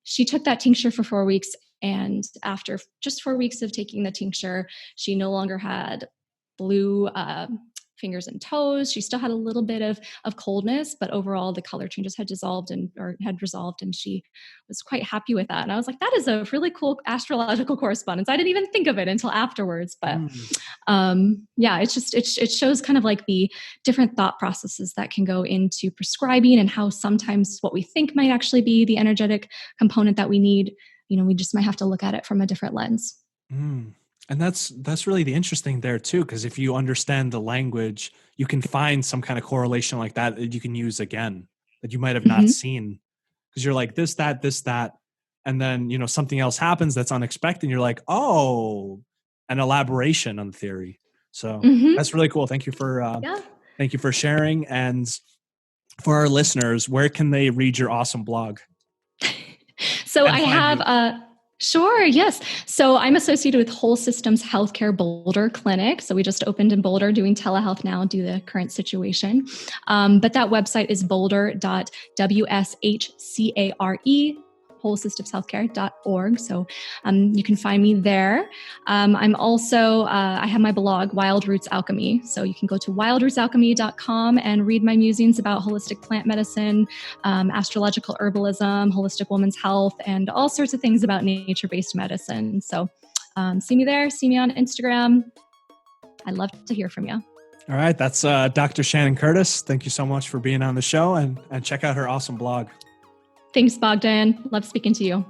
[SPEAKER 2] she took that tincture for 4 weeks. And after just 4 weeks of taking the tincture, she no longer had blue fingers and toes. She still had a little bit of coldness, but overall the color changes had resolved, and she was quite happy with that. And I was like, that is a really cool astrological correspondence. I didn't even think of it until afterwards, but it shows kind of like the different thought processes that can go into prescribing, and how sometimes what we think might actually be the energetic component that we need, we just might have to look at it from a different lens.
[SPEAKER 1] And that's really the interesting there too, because if you understand the language, you can find some kind of correlation like that you can use again that you might have not seen, because you're like this, that, and then something else happens that's unexpected. And you're like, oh, an elaboration on theory. So that's really cool. Thank you for sharing. And for our listeners, where can they read your awesome blog?
[SPEAKER 2] So I have Sure. Yes. So I'm associated with Whole Systems Healthcare Boulder Clinic. So we just opened in Boulder, doing telehealth now due to the current situation. But that website is boulder.wshcare, wholesystemshealthcare.org. So you can find me there. I'm also, I have my blog, Wild Roots Alchemy. So you can go to wildrootsalchemy.com and read my musings about holistic plant medicine, astrological herbalism, holistic women's health, and all sorts of things about nature-based medicine. So see me there. See me on Instagram. I'd love to hear from you.
[SPEAKER 1] All right. That's Dr. Shannon Curtis. Thank you so much for being on the show, and check out her awesome blog.
[SPEAKER 2] Thanks, Bogdan. Love speaking to you.